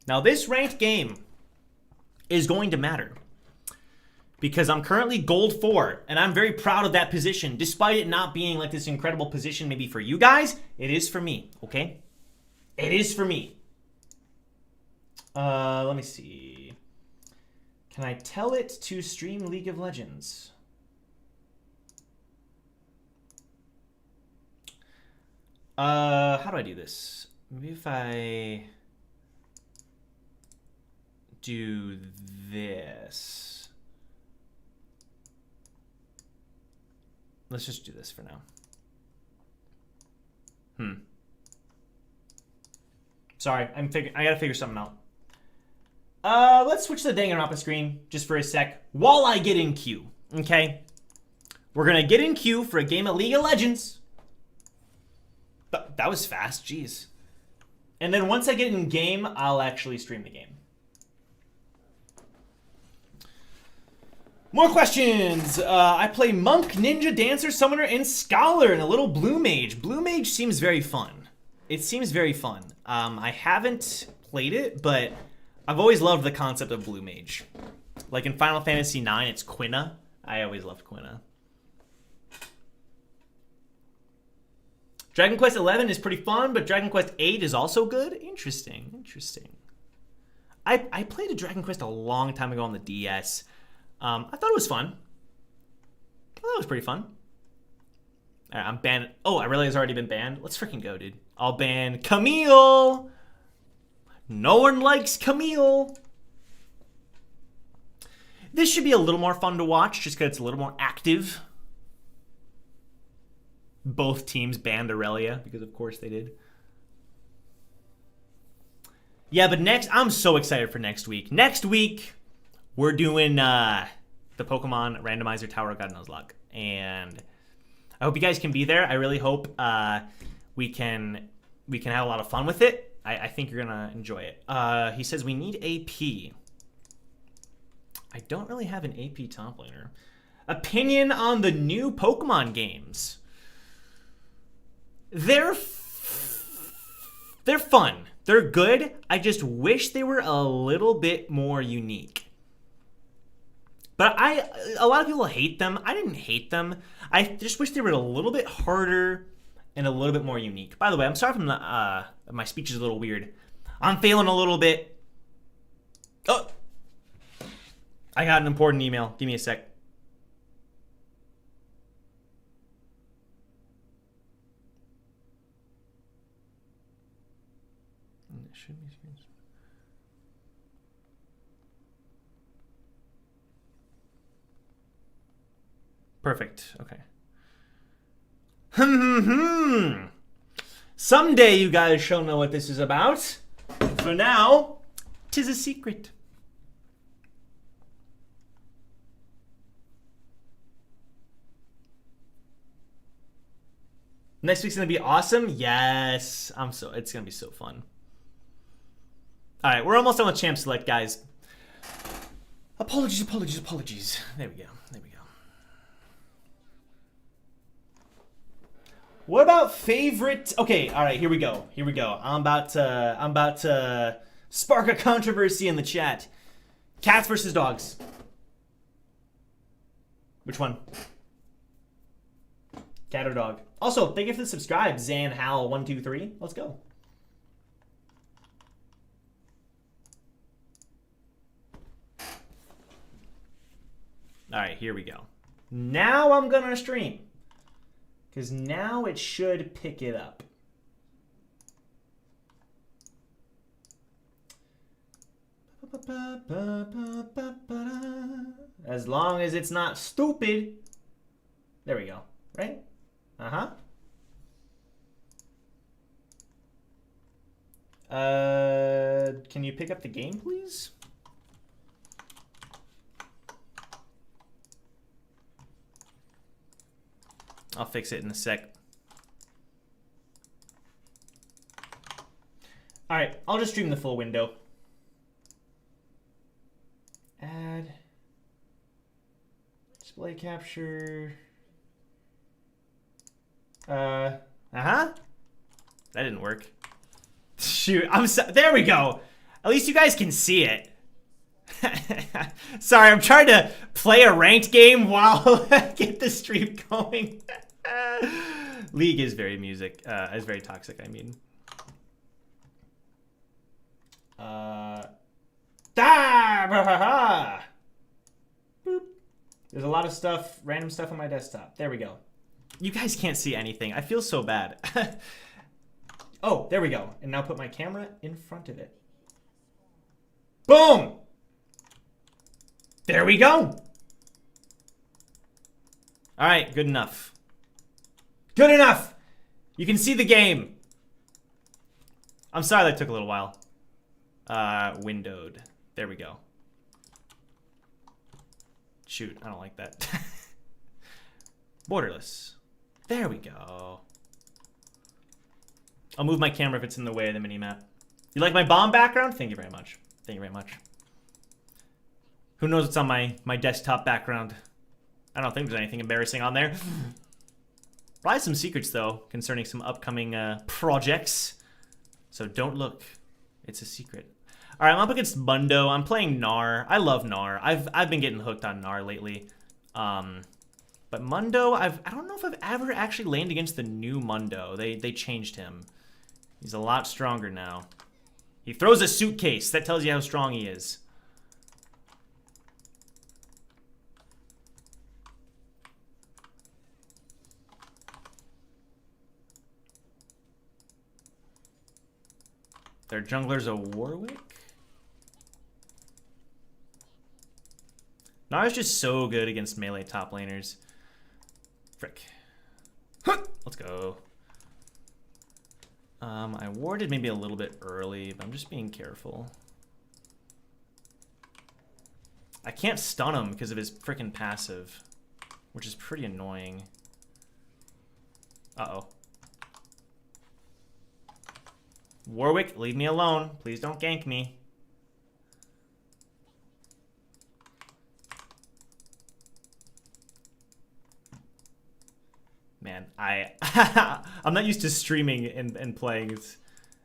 Now, this ranked game is going to matter. Because I'm currently gold 4, and I'm very proud of that position. Despite it not being like this incredible position maybe for you guys, it is for me, okay? It is for me. Let me see. Can I tell it to stream League of Legends? How do I do this? Maybe if I do this. Let's just do this for now. Sorry, I gotta figure something out. Let's switch to the Danganronpa screen just for a sec while I get in queue, okay? We're gonna get in queue for a game of League of Legends. That was fast, jeez. And then once I get in game, I'll actually stream the game. More questions. I play Monk, Ninja, Dancer, Summoner, and Scholar, and a little Blue Mage. Blue Mage seems very fun. It seems very fun. I haven't played it, but I've always loved the concept of Blue Mage. Like in Final Fantasy IX, it's Quina. I always loved Quina. Dragon Quest XI is pretty fun, but Dragon Quest VIII is also good. Interesting, interesting. I played a Dragon Quest a long time ago on the DS. I thought it was fun. I thought it was pretty fun. All right, I'm banned. Oh, I realize I've already been banned. Let's freaking go, dude. I'll ban Camille. No one likes Camille. This should be a little more fun to watch, just because it's a little more active. Both teams banned Aurelia, because of course they did. Yeah, but next, I'm so excited for next week. Next week, we're doing the Pokemon Randomizer Tower of God Knows Luck. And I hope you guys can be there. I really hope we can have a lot of fun with it. I think you're going to enjoy it. He says we need AP. I don't really have an AP top laner. Opinion on the new Pokemon games. They're fun. They're good. I just wish they were a little bit more unique. But a lot of people hate them. I didn't hate them. I just wish they were a little bit harder and a little bit more unique. By the way, I'm sorry if my speech is a little weird. I'm failing a little bit. Oh, I got an important email. Give me a sec. Perfect. Okay. Someday you guys shall know what this is about. For now, 'tis a secret. Next week's gonna be awesome. Yes, it's gonna be so fun. All right, we're almost done with Champ Select, guys. Apologies. There we go. What about favorite? Okay, all right, here we go. I'm about to Spark a controversy in the chat. Cats versus dogs. Which one? Cat or dog? Also, thank you for the subscribe, Zan Hal 123. Let's go. All right, here we go. Now I'm gonna stream, because now it should pick it up. As long as it's not stupid. There we go. Right? Uh-huh. Can you pick up the game, please? I'll fix it in a sec. All right, I'll just stream the full window. Add. Display capture. That didn't work. Shoot, there we go. At least you guys can see it. Sorry, I'm trying to play a ranked game while I get the stream going. League is very is very toxic, I mean. Boop. There's a lot of stuff, random stuff on my desktop. There we go. You guys can't see anything. I feel so bad. Oh, there we go. And now put my camera in front of it. Boom! There we go. All right, good enough. Good enough. You can see the game. I'm sorry that took a little while. Windowed. There we go. Shoot, I don't like that. Borderless. There we go. I'll move my camera if it's in the way of the mini-map. You like my bomb background? Thank you very much. Thank you very much. Who knows what's on my desktop background? I don't think there's anything embarrassing on there. Probably some secrets, though, concerning some upcoming projects. So don't look. It's a secret. All right, I'm up against Mundo. I'm playing Gnar. I love Gnar. I've been getting hooked on Gnar lately. But Mundo, I don't know if I've ever actually laned against the new Mundo. They changed him. He's a lot stronger now. He throws a suitcase. That tells you how strong he is. Their jungler's a Warwick? Gnar's just so good against melee top laners. Frick. Let's go. I warded maybe a little bit early, but I'm just being careful. I can't stun him because of his frickin' passive, which is pretty annoying. Uh-oh. Warwick, leave me alone. Please don't gank me. Man, I'm not used to streaming and playing.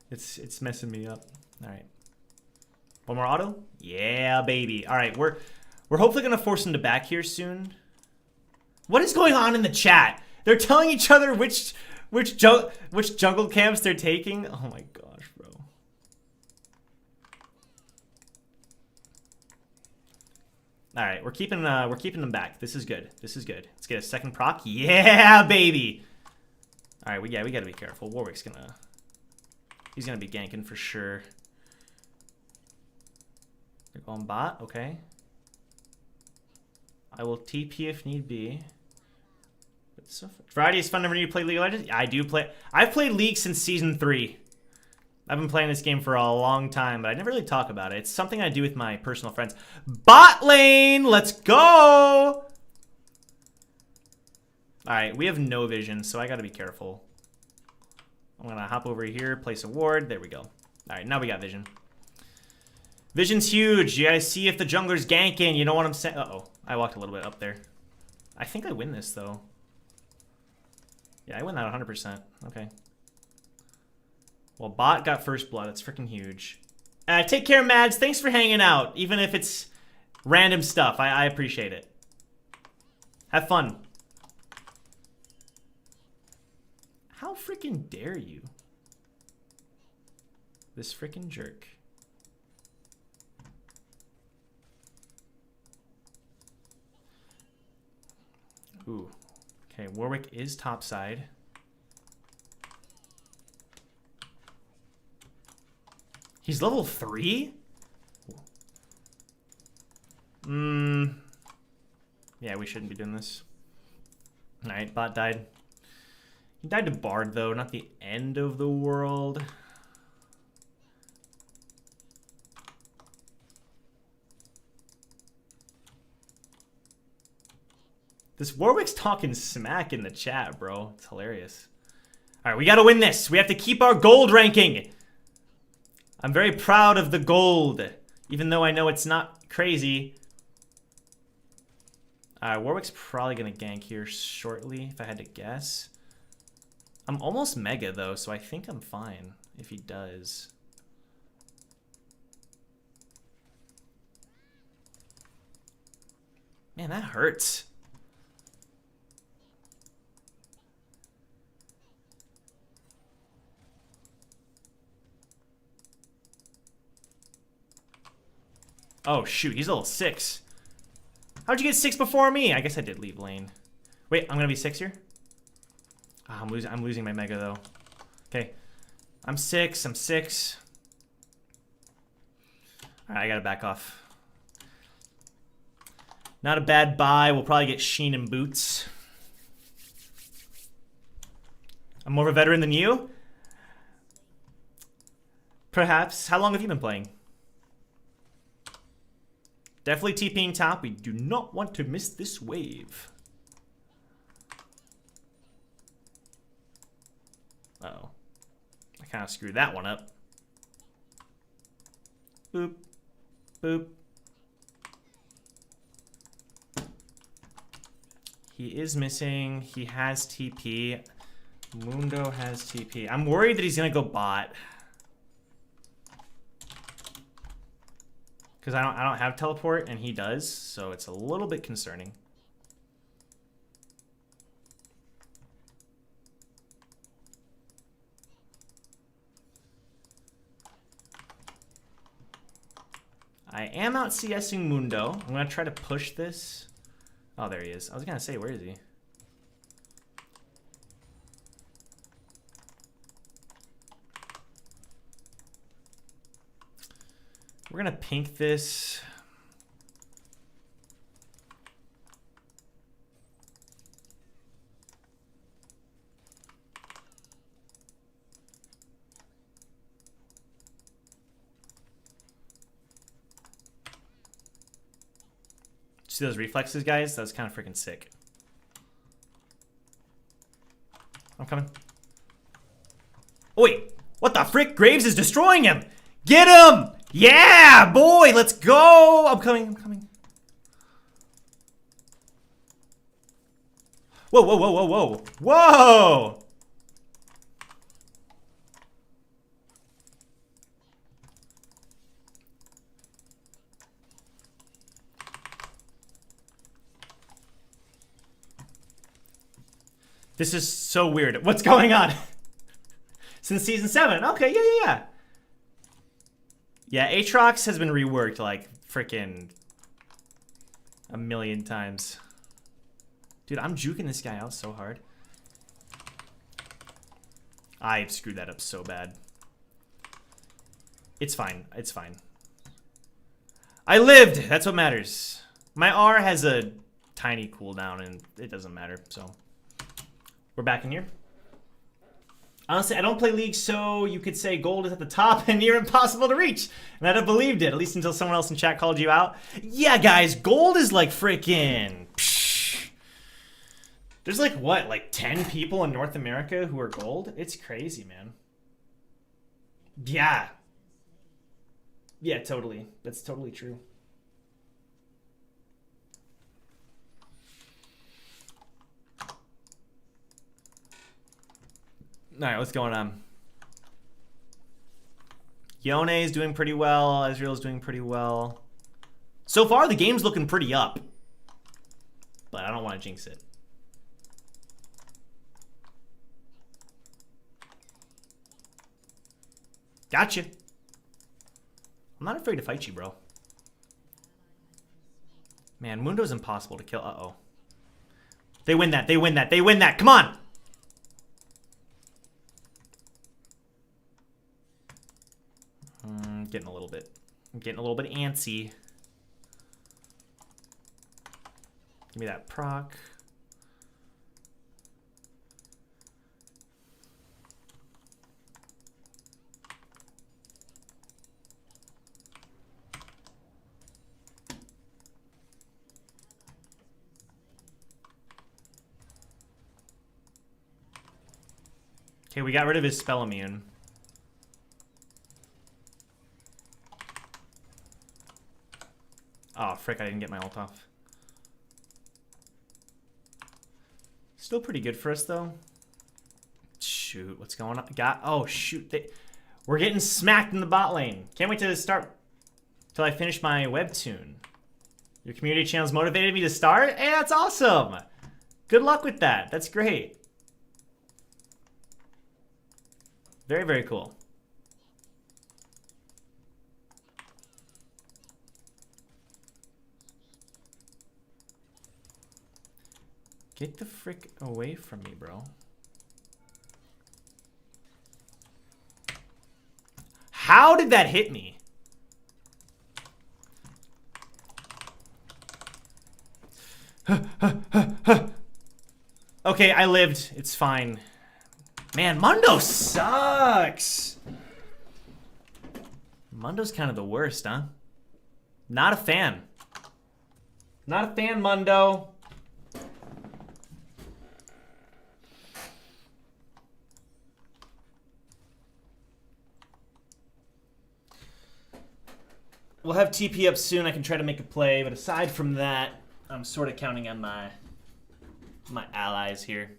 It's messing me up. All right. One more auto? Yeah, baby. All right, we're hopefully gonna force him to back here soon. What is going on in the chat? They're telling each other which jungle camps they're taking. Oh my gosh, bro. All right, we're keeping them back. This is good. This is good. Let's get a second proc. Yeah, baby. All right, we gotta be careful. Warwick's he's gonna be ganking for sure. They're going bot. Okay. I will TP if need be. So Friday is fun. Never need to play League of Legends. I do play. I've played League since season 3. I've been playing this game for a long time, but I never really talk about it. It's something I do with my personal friends. Bot lane, let's go! All right, we have no vision, so I got to be careful. I'm gonna hop over here, place a ward. There we go. All right, now we got vision. Vision's huge. You gotta see if the jungler's ganking. You know what I'm saying? Uh-oh, I walked a little bit up there. I think I win this though. Yeah, I win that 100%. Okay. Well, bot got first blood. It's freaking huge. Take care, Mads. Thanks for hanging out, even if it's random stuff. I appreciate it. Have fun. How freaking dare you? This freaking jerk. Ooh. Okay, Warwick is topside. He's level 3? Yeah, we shouldn't be doing this. Alright, bot died. He died to Bard, though, not the end of the world. This Warwick's talking smack in the chat, bro. It's hilarious. Alright, we gotta win this. We have to keep our gold ranking. I'm very proud of the gold, even though I know it's not crazy. Warwick's probably gonna gank here shortly, if I had to guess. I'm almost mega, though, so I think I'm fine if he does. Man, that hurts. Oh, shoot. He's level 6. How'd you get 6 before me? I guess I did leave lane. Wait, I'm going to be 6 here? Oh, I'm losing my mega, though. Okay. I'm 6. I'm 6. Alright, I got to back off. Not a bad buy. We'll probably get Sheen and Boots. I'm more of a veteran than you? Perhaps. How long have you been playing? Definitely TPing top. We do not want to miss this wave. Uh-oh. I kind of screwed that one up. Boop. Boop. He is missing. He has TP. Mundo has TP. I'm worried that he's going to go bot. Because I don't have teleport, and he does, so it's a little bit concerning. I am out CSing Mundo. I'm going to try to push this. Oh, there he is. I was going to say, where is he? We're going to pink this. See those reflexes, guys? That was kind of freaking sick. I'm coming. Oh, wait. What the frick? Graves is destroying him. Get him! Yeah, boy, let's go! I'm coming, I'm coming. Whoa, whoa, whoa, whoa, whoa. Whoa! This is so weird. What's going on? Since season 7. Okay, yeah. Yeah, Aatrox has been reworked like freaking a million times. Dude, I'm juking this guy out so hard. I screwed that up so bad. It's fine. It's fine. I lived! That's what matters. My R has a tiny cooldown and it doesn't matter, so. We're back in here. Honestly, I don't play League, so you could say gold is at the top and near impossible to reach. And I'd have believed it, at least until someone else in chat called you out. Yeah, guys, gold is like freaking... There's like, what, like 10 people in North America who are gold? It's crazy, man. Yeah. Yeah, totally. That's totally true. All right, what's going on? Yone is doing pretty well. Ezreal's doing pretty well. So far, the game's looking pretty up. But I don't want to jinx it. Gotcha. I'm not afraid to fight you, bro. Man, Mundo's impossible to kill. Uh-oh. They win that. They win that. They win that. Come on. I'm getting a little bit antsy. Give me that proc. Okay, we got rid of his spell immune. Oh, frick, I didn't get my ult off. Still pretty good for us, though. Shoot, what's going on? Oh, shoot. We're getting smacked in the bot lane. Can't wait to start till I finish my webtoon. Your community channel's motivated me to start? Hey, that's awesome. Good luck with that. That's great. Very, very cool. Get the frick away from me, bro. How did that hit me? Okay, I lived. It's fine. Man, Mundo sucks. Mundo's kind of the worst, huh? Not a fan. Not a fan, Mundo. We'll have TP up soon. I can try to make a play, but aside from that, I'm sort of counting on my allies here.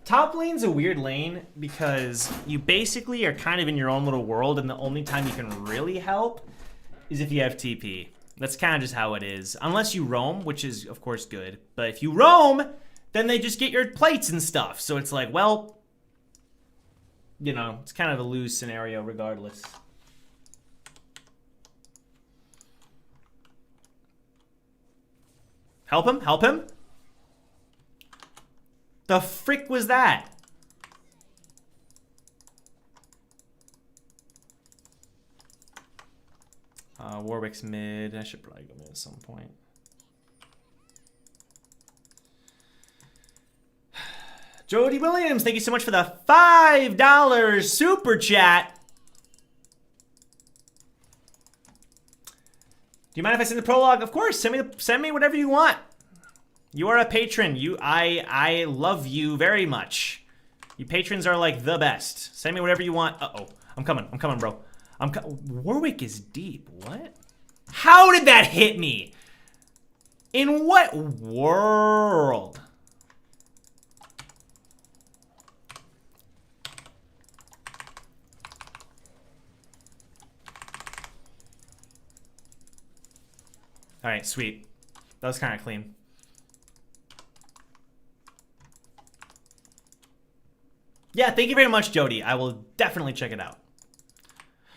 Top lane's a weird lane because you basically are kind of in your own little world, and the only time you can really help is if you have TP. That's kind of just how it is. Unless you roam, which is, of course, good. But if you roam, then they just get your plates and stuff. So it's like, well, you know, it's kind of a lose scenario regardless. Help him, help him. The frick was that? Warwick's mid. I should probably go mid at some point. Jody Williams, thank you so much for the $5 super chat. Do you mind if I send the prologue? Of course, send me whatever you want. You are a patron. I love you very much. You patrons are like the best. Send me whatever you want. Uh-oh. I'm coming, bro. Warwick is deep. What? How did that hit me? In what world? All right, sweet. That was kind of clean. Yeah, thank you very much, Jody. I will definitely check it out.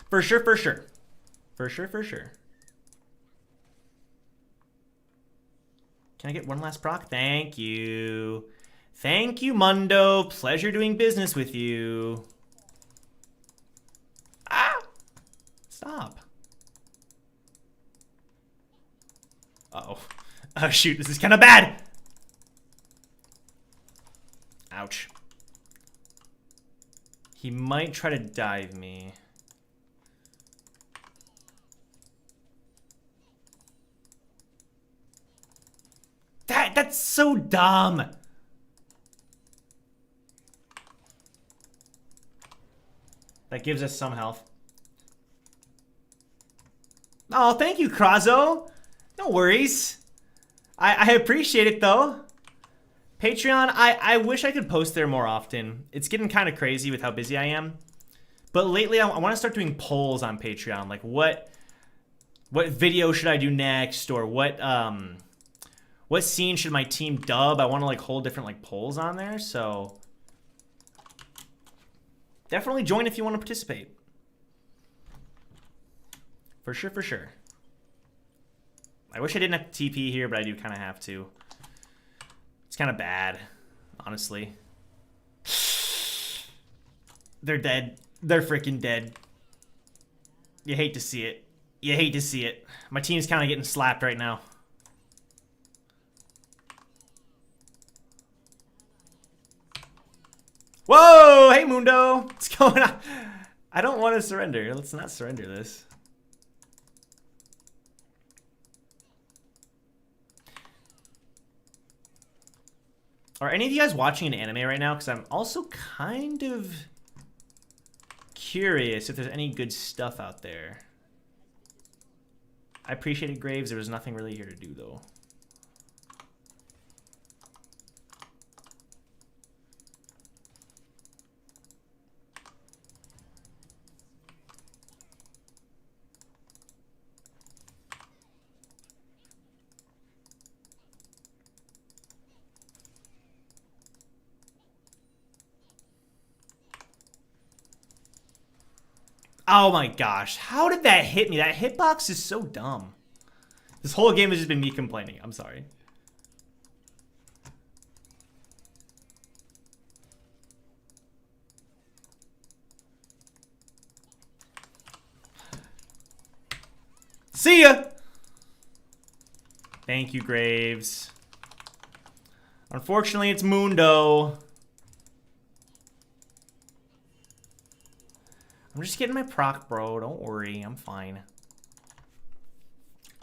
For sure, for sure. For sure, for sure. Can I get one last proc? Thank you. Thank you, Mundo. Pleasure doing business with you. Ah! Stop. Uh-oh. Oh, shoot. This is kind of bad. Ouch. He might try to dive me. That's so dumb. That gives us some health. Oh, thank you, Krazo. No worries. I appreciate it, though. Patreon, I wish I could post there more often. It's getting kind of crazy with how busy I am. But lately, I want to start doing polls on Patreon. Like, what video should I do next? Or what scene should my team dub? I want to, like, hold different, like, polls on there. So, definitely join if you want to participate. For sure, for sure. I wish I didn't have to TP here, but I do kind of have to. It's kind of bad, honestly. They're dead. They're freaking dead. You hate to see it. You hate to see it. My team's kind of getting slapped right now. Whoa! Hey, Mundo! What's going on? I don't want to surrender. Let's not surrender this. Are any of you guys watching an anime right now? Because I'm also kind of curious if there's any good stuff out there. I appreciated Graves. There was nothing really here to do, though. Oh my gosh, how did that hit me? That hitbox is so dumb. This whole game has just been me complaining. I'm sorry. See ya! Thank you, Graves. Unfortunately, it's Mundo. I'm just getting my proc, bro. Don't worry. I'm fine.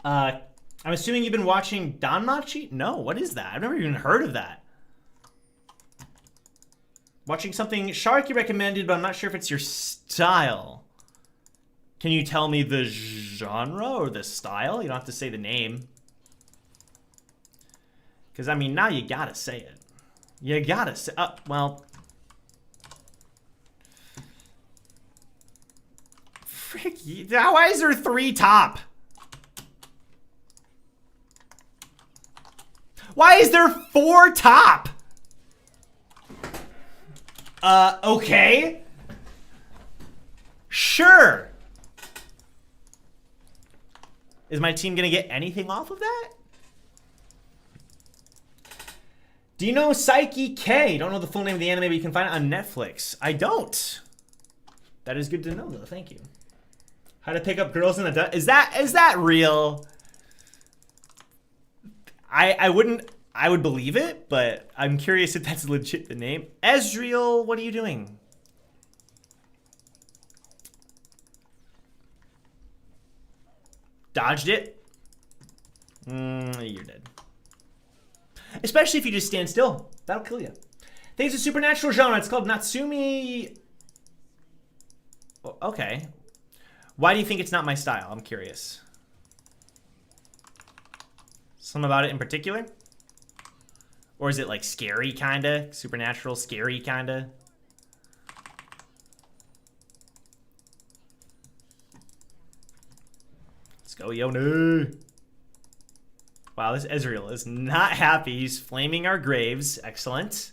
I'm assuming you've been watching Danmachi? No, what is that? I've never even heard of that. Watching something Sharky recommended, but I'm not sure if it's your style. Can you tell me the genre or the style? You don't have to say the name. Because, I mean, now you gotta say it. You gotta say... well... Frick, why is there 3 top? Why is there 4 top? Okay. Sure. Is my team gonna get anything off of that? Do you know Psyche K? Don't know the full name of the anime, but you can find it on Netflix. I don't. That is good to know, though. Thank you. How to pick up girls in the... Is that real? I would believe it, but I'm curious if that's legit the name. Ezreal, what are you doing? Dodged it? You're dead. Especially if you just stand still. That'll kill you. Things a supernatural genre. It's called Natsumi... Okay. Why do you think it's not my style? I'm curious. Something about it in particular? Or is it like scary kinda? Supernatural, scary kinda? Let's go, Yone. Wow, this Ezreal is not happy. He's flaming our graves. Excellent.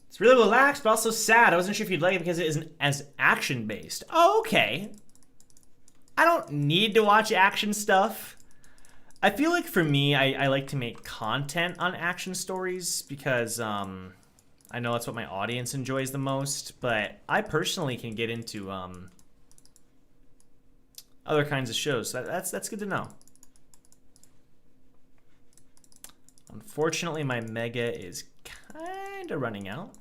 It's really relaxed, but also sad. I wasn't sure if you'd like it because it isn't as action-based. Oh, okay. I don't need to watch action stuff. I feel like for me, I like to make content on action stories because I know that's what my audience enjoys the most. But I personally can get into other kinds of shows. So that's good to know. Unfortunately, my mega is kind of running out.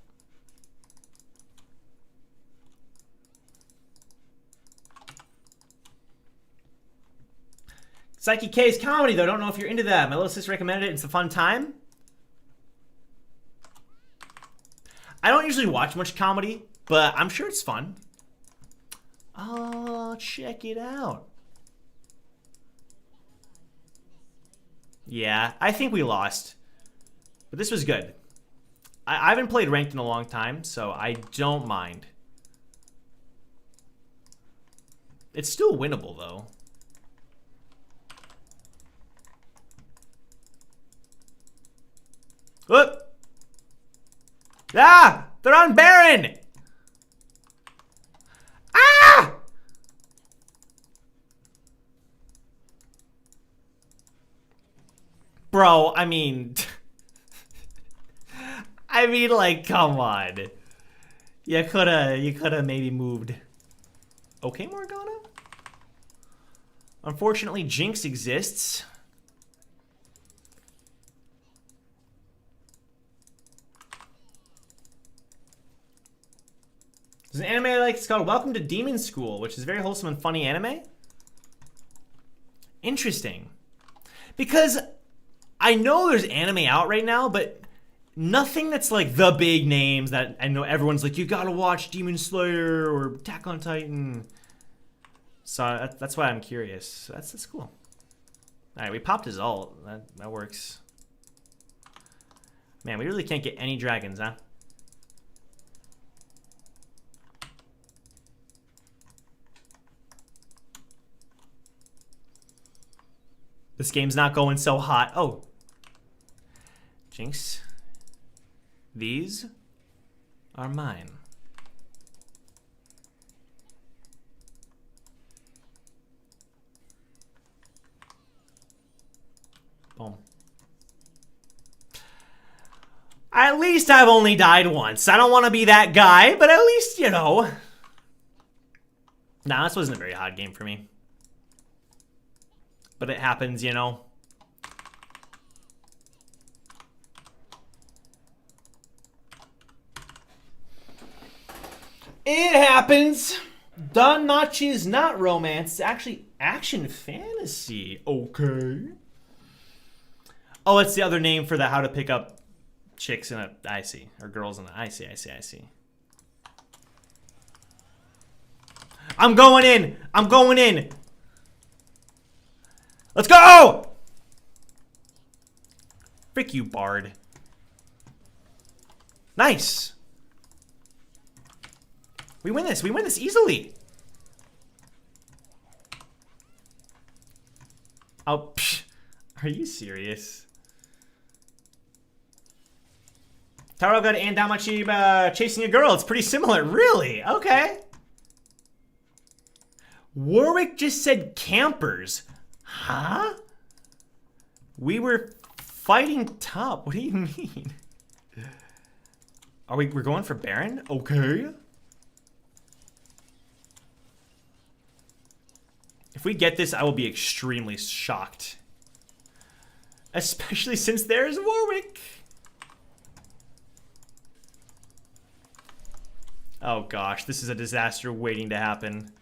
Psyche K's comedy, though. Don't know if you're into that. My little sister recommended it. It's a fun time. I don't usually watch much comedy, but I'm sure it's fun. Oh, check it out. Yeah, I think we lost. But this was good. I haven't played ranked in a long time, so I don't mind. It's still winnable, though. Whoop! Ah! They're on Baron! Ah! Bro, I mean... like, come on. You coulda maybe moved. Okay, Morgana? Unfortunately, Jinx exists. There's an anime I like, it's called Welcome to Demon School, which is a very wholesome and funny anime. Interesting. Because I know there's anime out right now, but nothing that's like the big names that I know everyone's like, you gotta watch Demon Slayer or Attack on Titan. So that's why I'm curious. So that's cool. Alright, we popped his ult. That works. Man, we really can't get any dragons, huh? This game's not going so hot. Oh. Jinx. These are mine. Boom. At least I've only died once. I don't want to be that guy, but at least, you know. Nah, this wasn't a very hard game for me. But it happens, you know. It happens. Danmachi is not romance. It's actually action fantasy. Okay. Oh, it's the other name for the how to pick up chicks in a... I see. Or girls in a... I see. I'm going in. I'm going in. Let's go! Frick you, Bard. Nice. We win this. We win this easily. Oh, psh. Are you serious? Taroga and Danmachi chasing a girl. It's pretty similar. Really? Okay. Warwick just said campers. Huh? We were fighting top. What do you mean? We're going for Baron? Okay. If we get this, I will be extremely shocked. Especially since there's Warwick. Oh gosh, this is a disaster waiting to happen.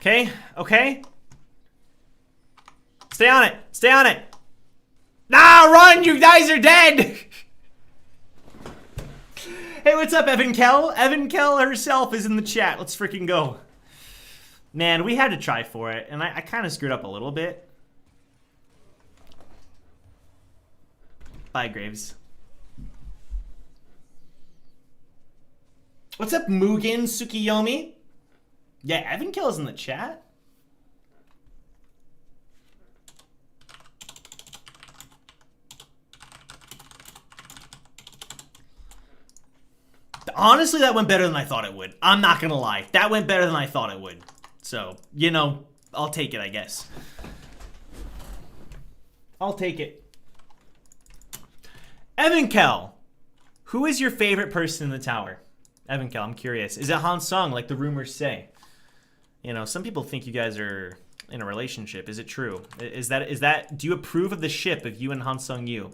Okay, okay. Stay on it, stay on it. Nah, run, you guys are dead. Hey, what's up, Evan Kell? Evan Kell herself is in the chat. Let's freaking go. Man, we had to try for it, and I kind of screwed up a little bit. Bye, Graves. What's up, Mugen Tsukiyomi? Yeah, Evan Kell is in the chat. Honestly, that went better than I thought it would. I'm not gonna lie. That went better than I thought it would. So, you know, I'll take it, I guess. I'll take it. Evan Kell, Who is your favorite person in the tower? Evankel, I'm curious. Is it Han Sung, like the rumors say? You know, some people think you guys are in a relationship. Is it true? Is that? Do you approve of the ship of you and Han Sung Yu?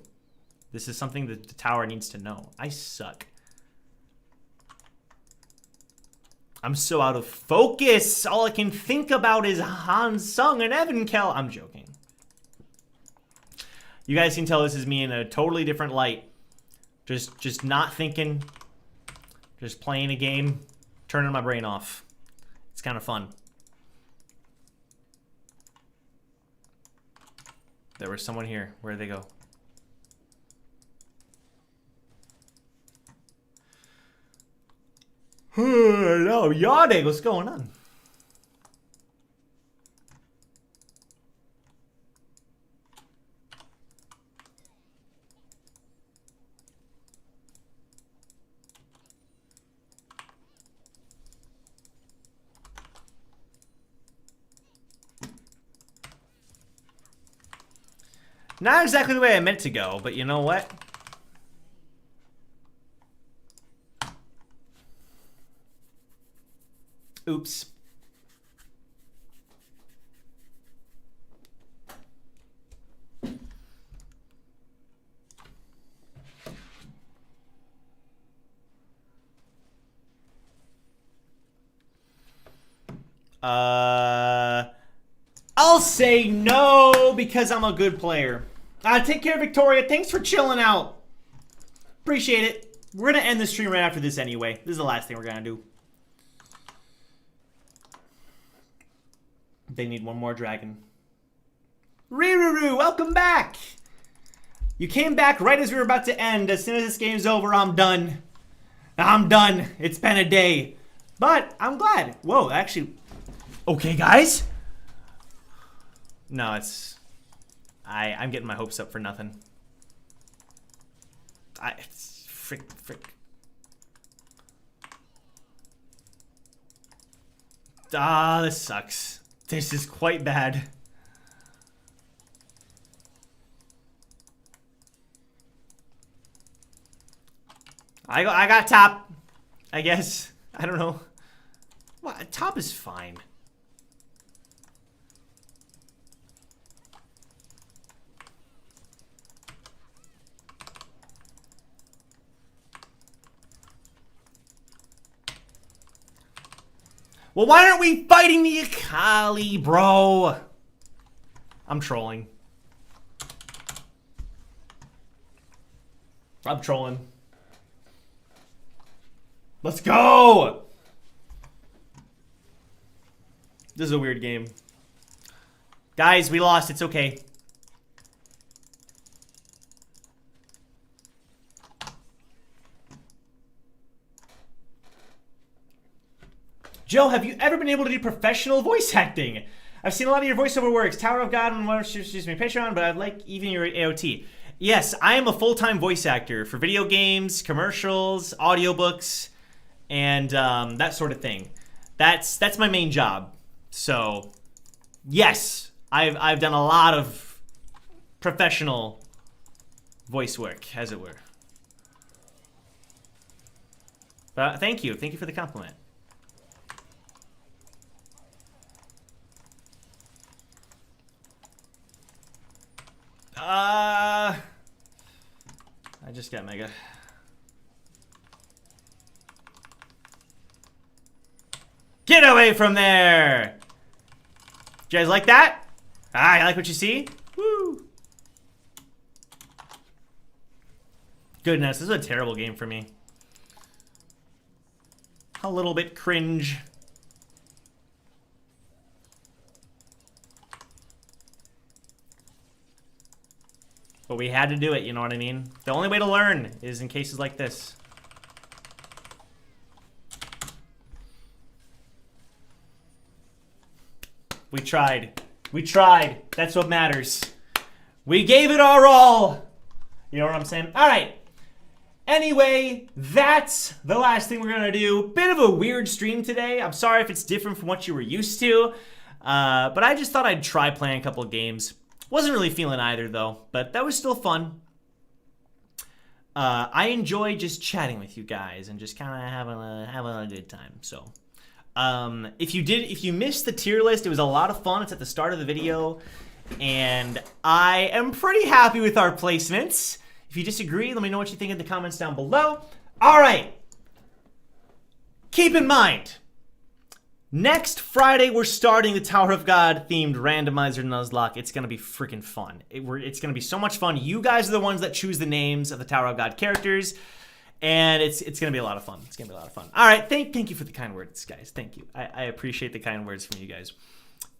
This is something that the tower needs to know. I suck. I'm so out of focus. All I can think about is Han Sung and Evankel. I'm joking. You guys can tell this is me in a totally different light. Just not thinking. Just playing a game. Turning my brain off. It's kind of fun. There was someone here. Where'd they go? No, Yade, what's going on? Not exactly the way I meant to go, but you know what? Oops. I'll say no because I'm a good player. Take care, Victoria. Thanks for chilling out. Appreciate it. We're going to end the stream right after this anyway. This is the last thing we're going to do. They need one more dragon. Riruru, welcome back. You came back right as we were about to end. As soon as this game's over, I'm done. I'm done. It's been a day. But I'm glad. Whoa, actually. Okay, guys. No, it's... I'm getting my hopes up for nothing. Frick. Ah, this sucks. This is quite bad. I got top, I guess. I don't know. Well, top is fine. Well, why aren't we fighting the Akali, bro? I'm trolling. I'm trolling. Let's go! This is a weird game. Guys, we lost. It's okay. Joe, have you ever been able to do professional voice acting? I've seen a lot of your voiceover works, Tower of God and excuse me, Patreon, but I'd like even your AOT. Yes, I am a full-time voice actor for video games, commercials, audiobooks, and that sort of thing. That's my main job. So, yes, I've done a lot of professional voice work, as it were. But thank you for the compliment. I just got mega. Get away from there! You guys like that? Ah, you like what you see? Woo! Goodness, this is a terrible game for me. A little bit cringe. But we had to do it, you know what I mean? The only way to learn is in cases like this. We tried. We tried. That's what matters. We gave it our all. You know what I'm saying? All right. Anyway, that's the last thing we're going to do. Bit of a weird stream today. I'm sorry if it's different from what you were used to. But I just thought I'd try playing a couple of games. Wasn't really feeling either, though. But that was still fun. I enjoy just chatting with you guys and just kind of having a good time. So, if you missed the tier list, it was a lot of fun. It's at the start of the video, and I am pretty happy with our placements. If you disagree, let me know what you think in the comments down below. All right. Keep in mind, next Friday we're starting the Tower of God themed randomizer Nuzlocke. It's gonna be freaking fun. It's gonna be so much fun. You guys are the ones that choose the names of the Tower of God characters, and it's gonna be a lot of fun. It's gonna be a lot of fun. All right, thank you for the kind words, guys. Thank you. I appreciate the kind words from you guys.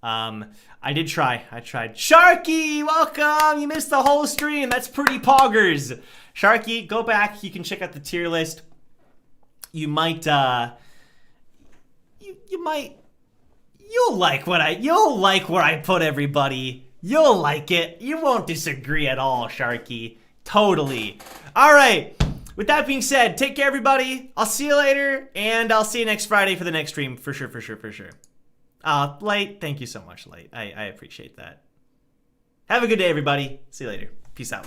I did try. I tried. Sharky, welcome. You missed the whole stream. That's pretty poggers. Sharky, go back. You can check out the tier list. You might you'll like where I put everybody. You'll like it. You won't disagree at all, Sharky. Totally. All right. With that being said, take care, everybody. I'll see you later, and I'll see you next Friday for the next stream, for sure. Light, thank you so much, Light. I appreciate that. Have a good day, everybody. See you later. Peace out.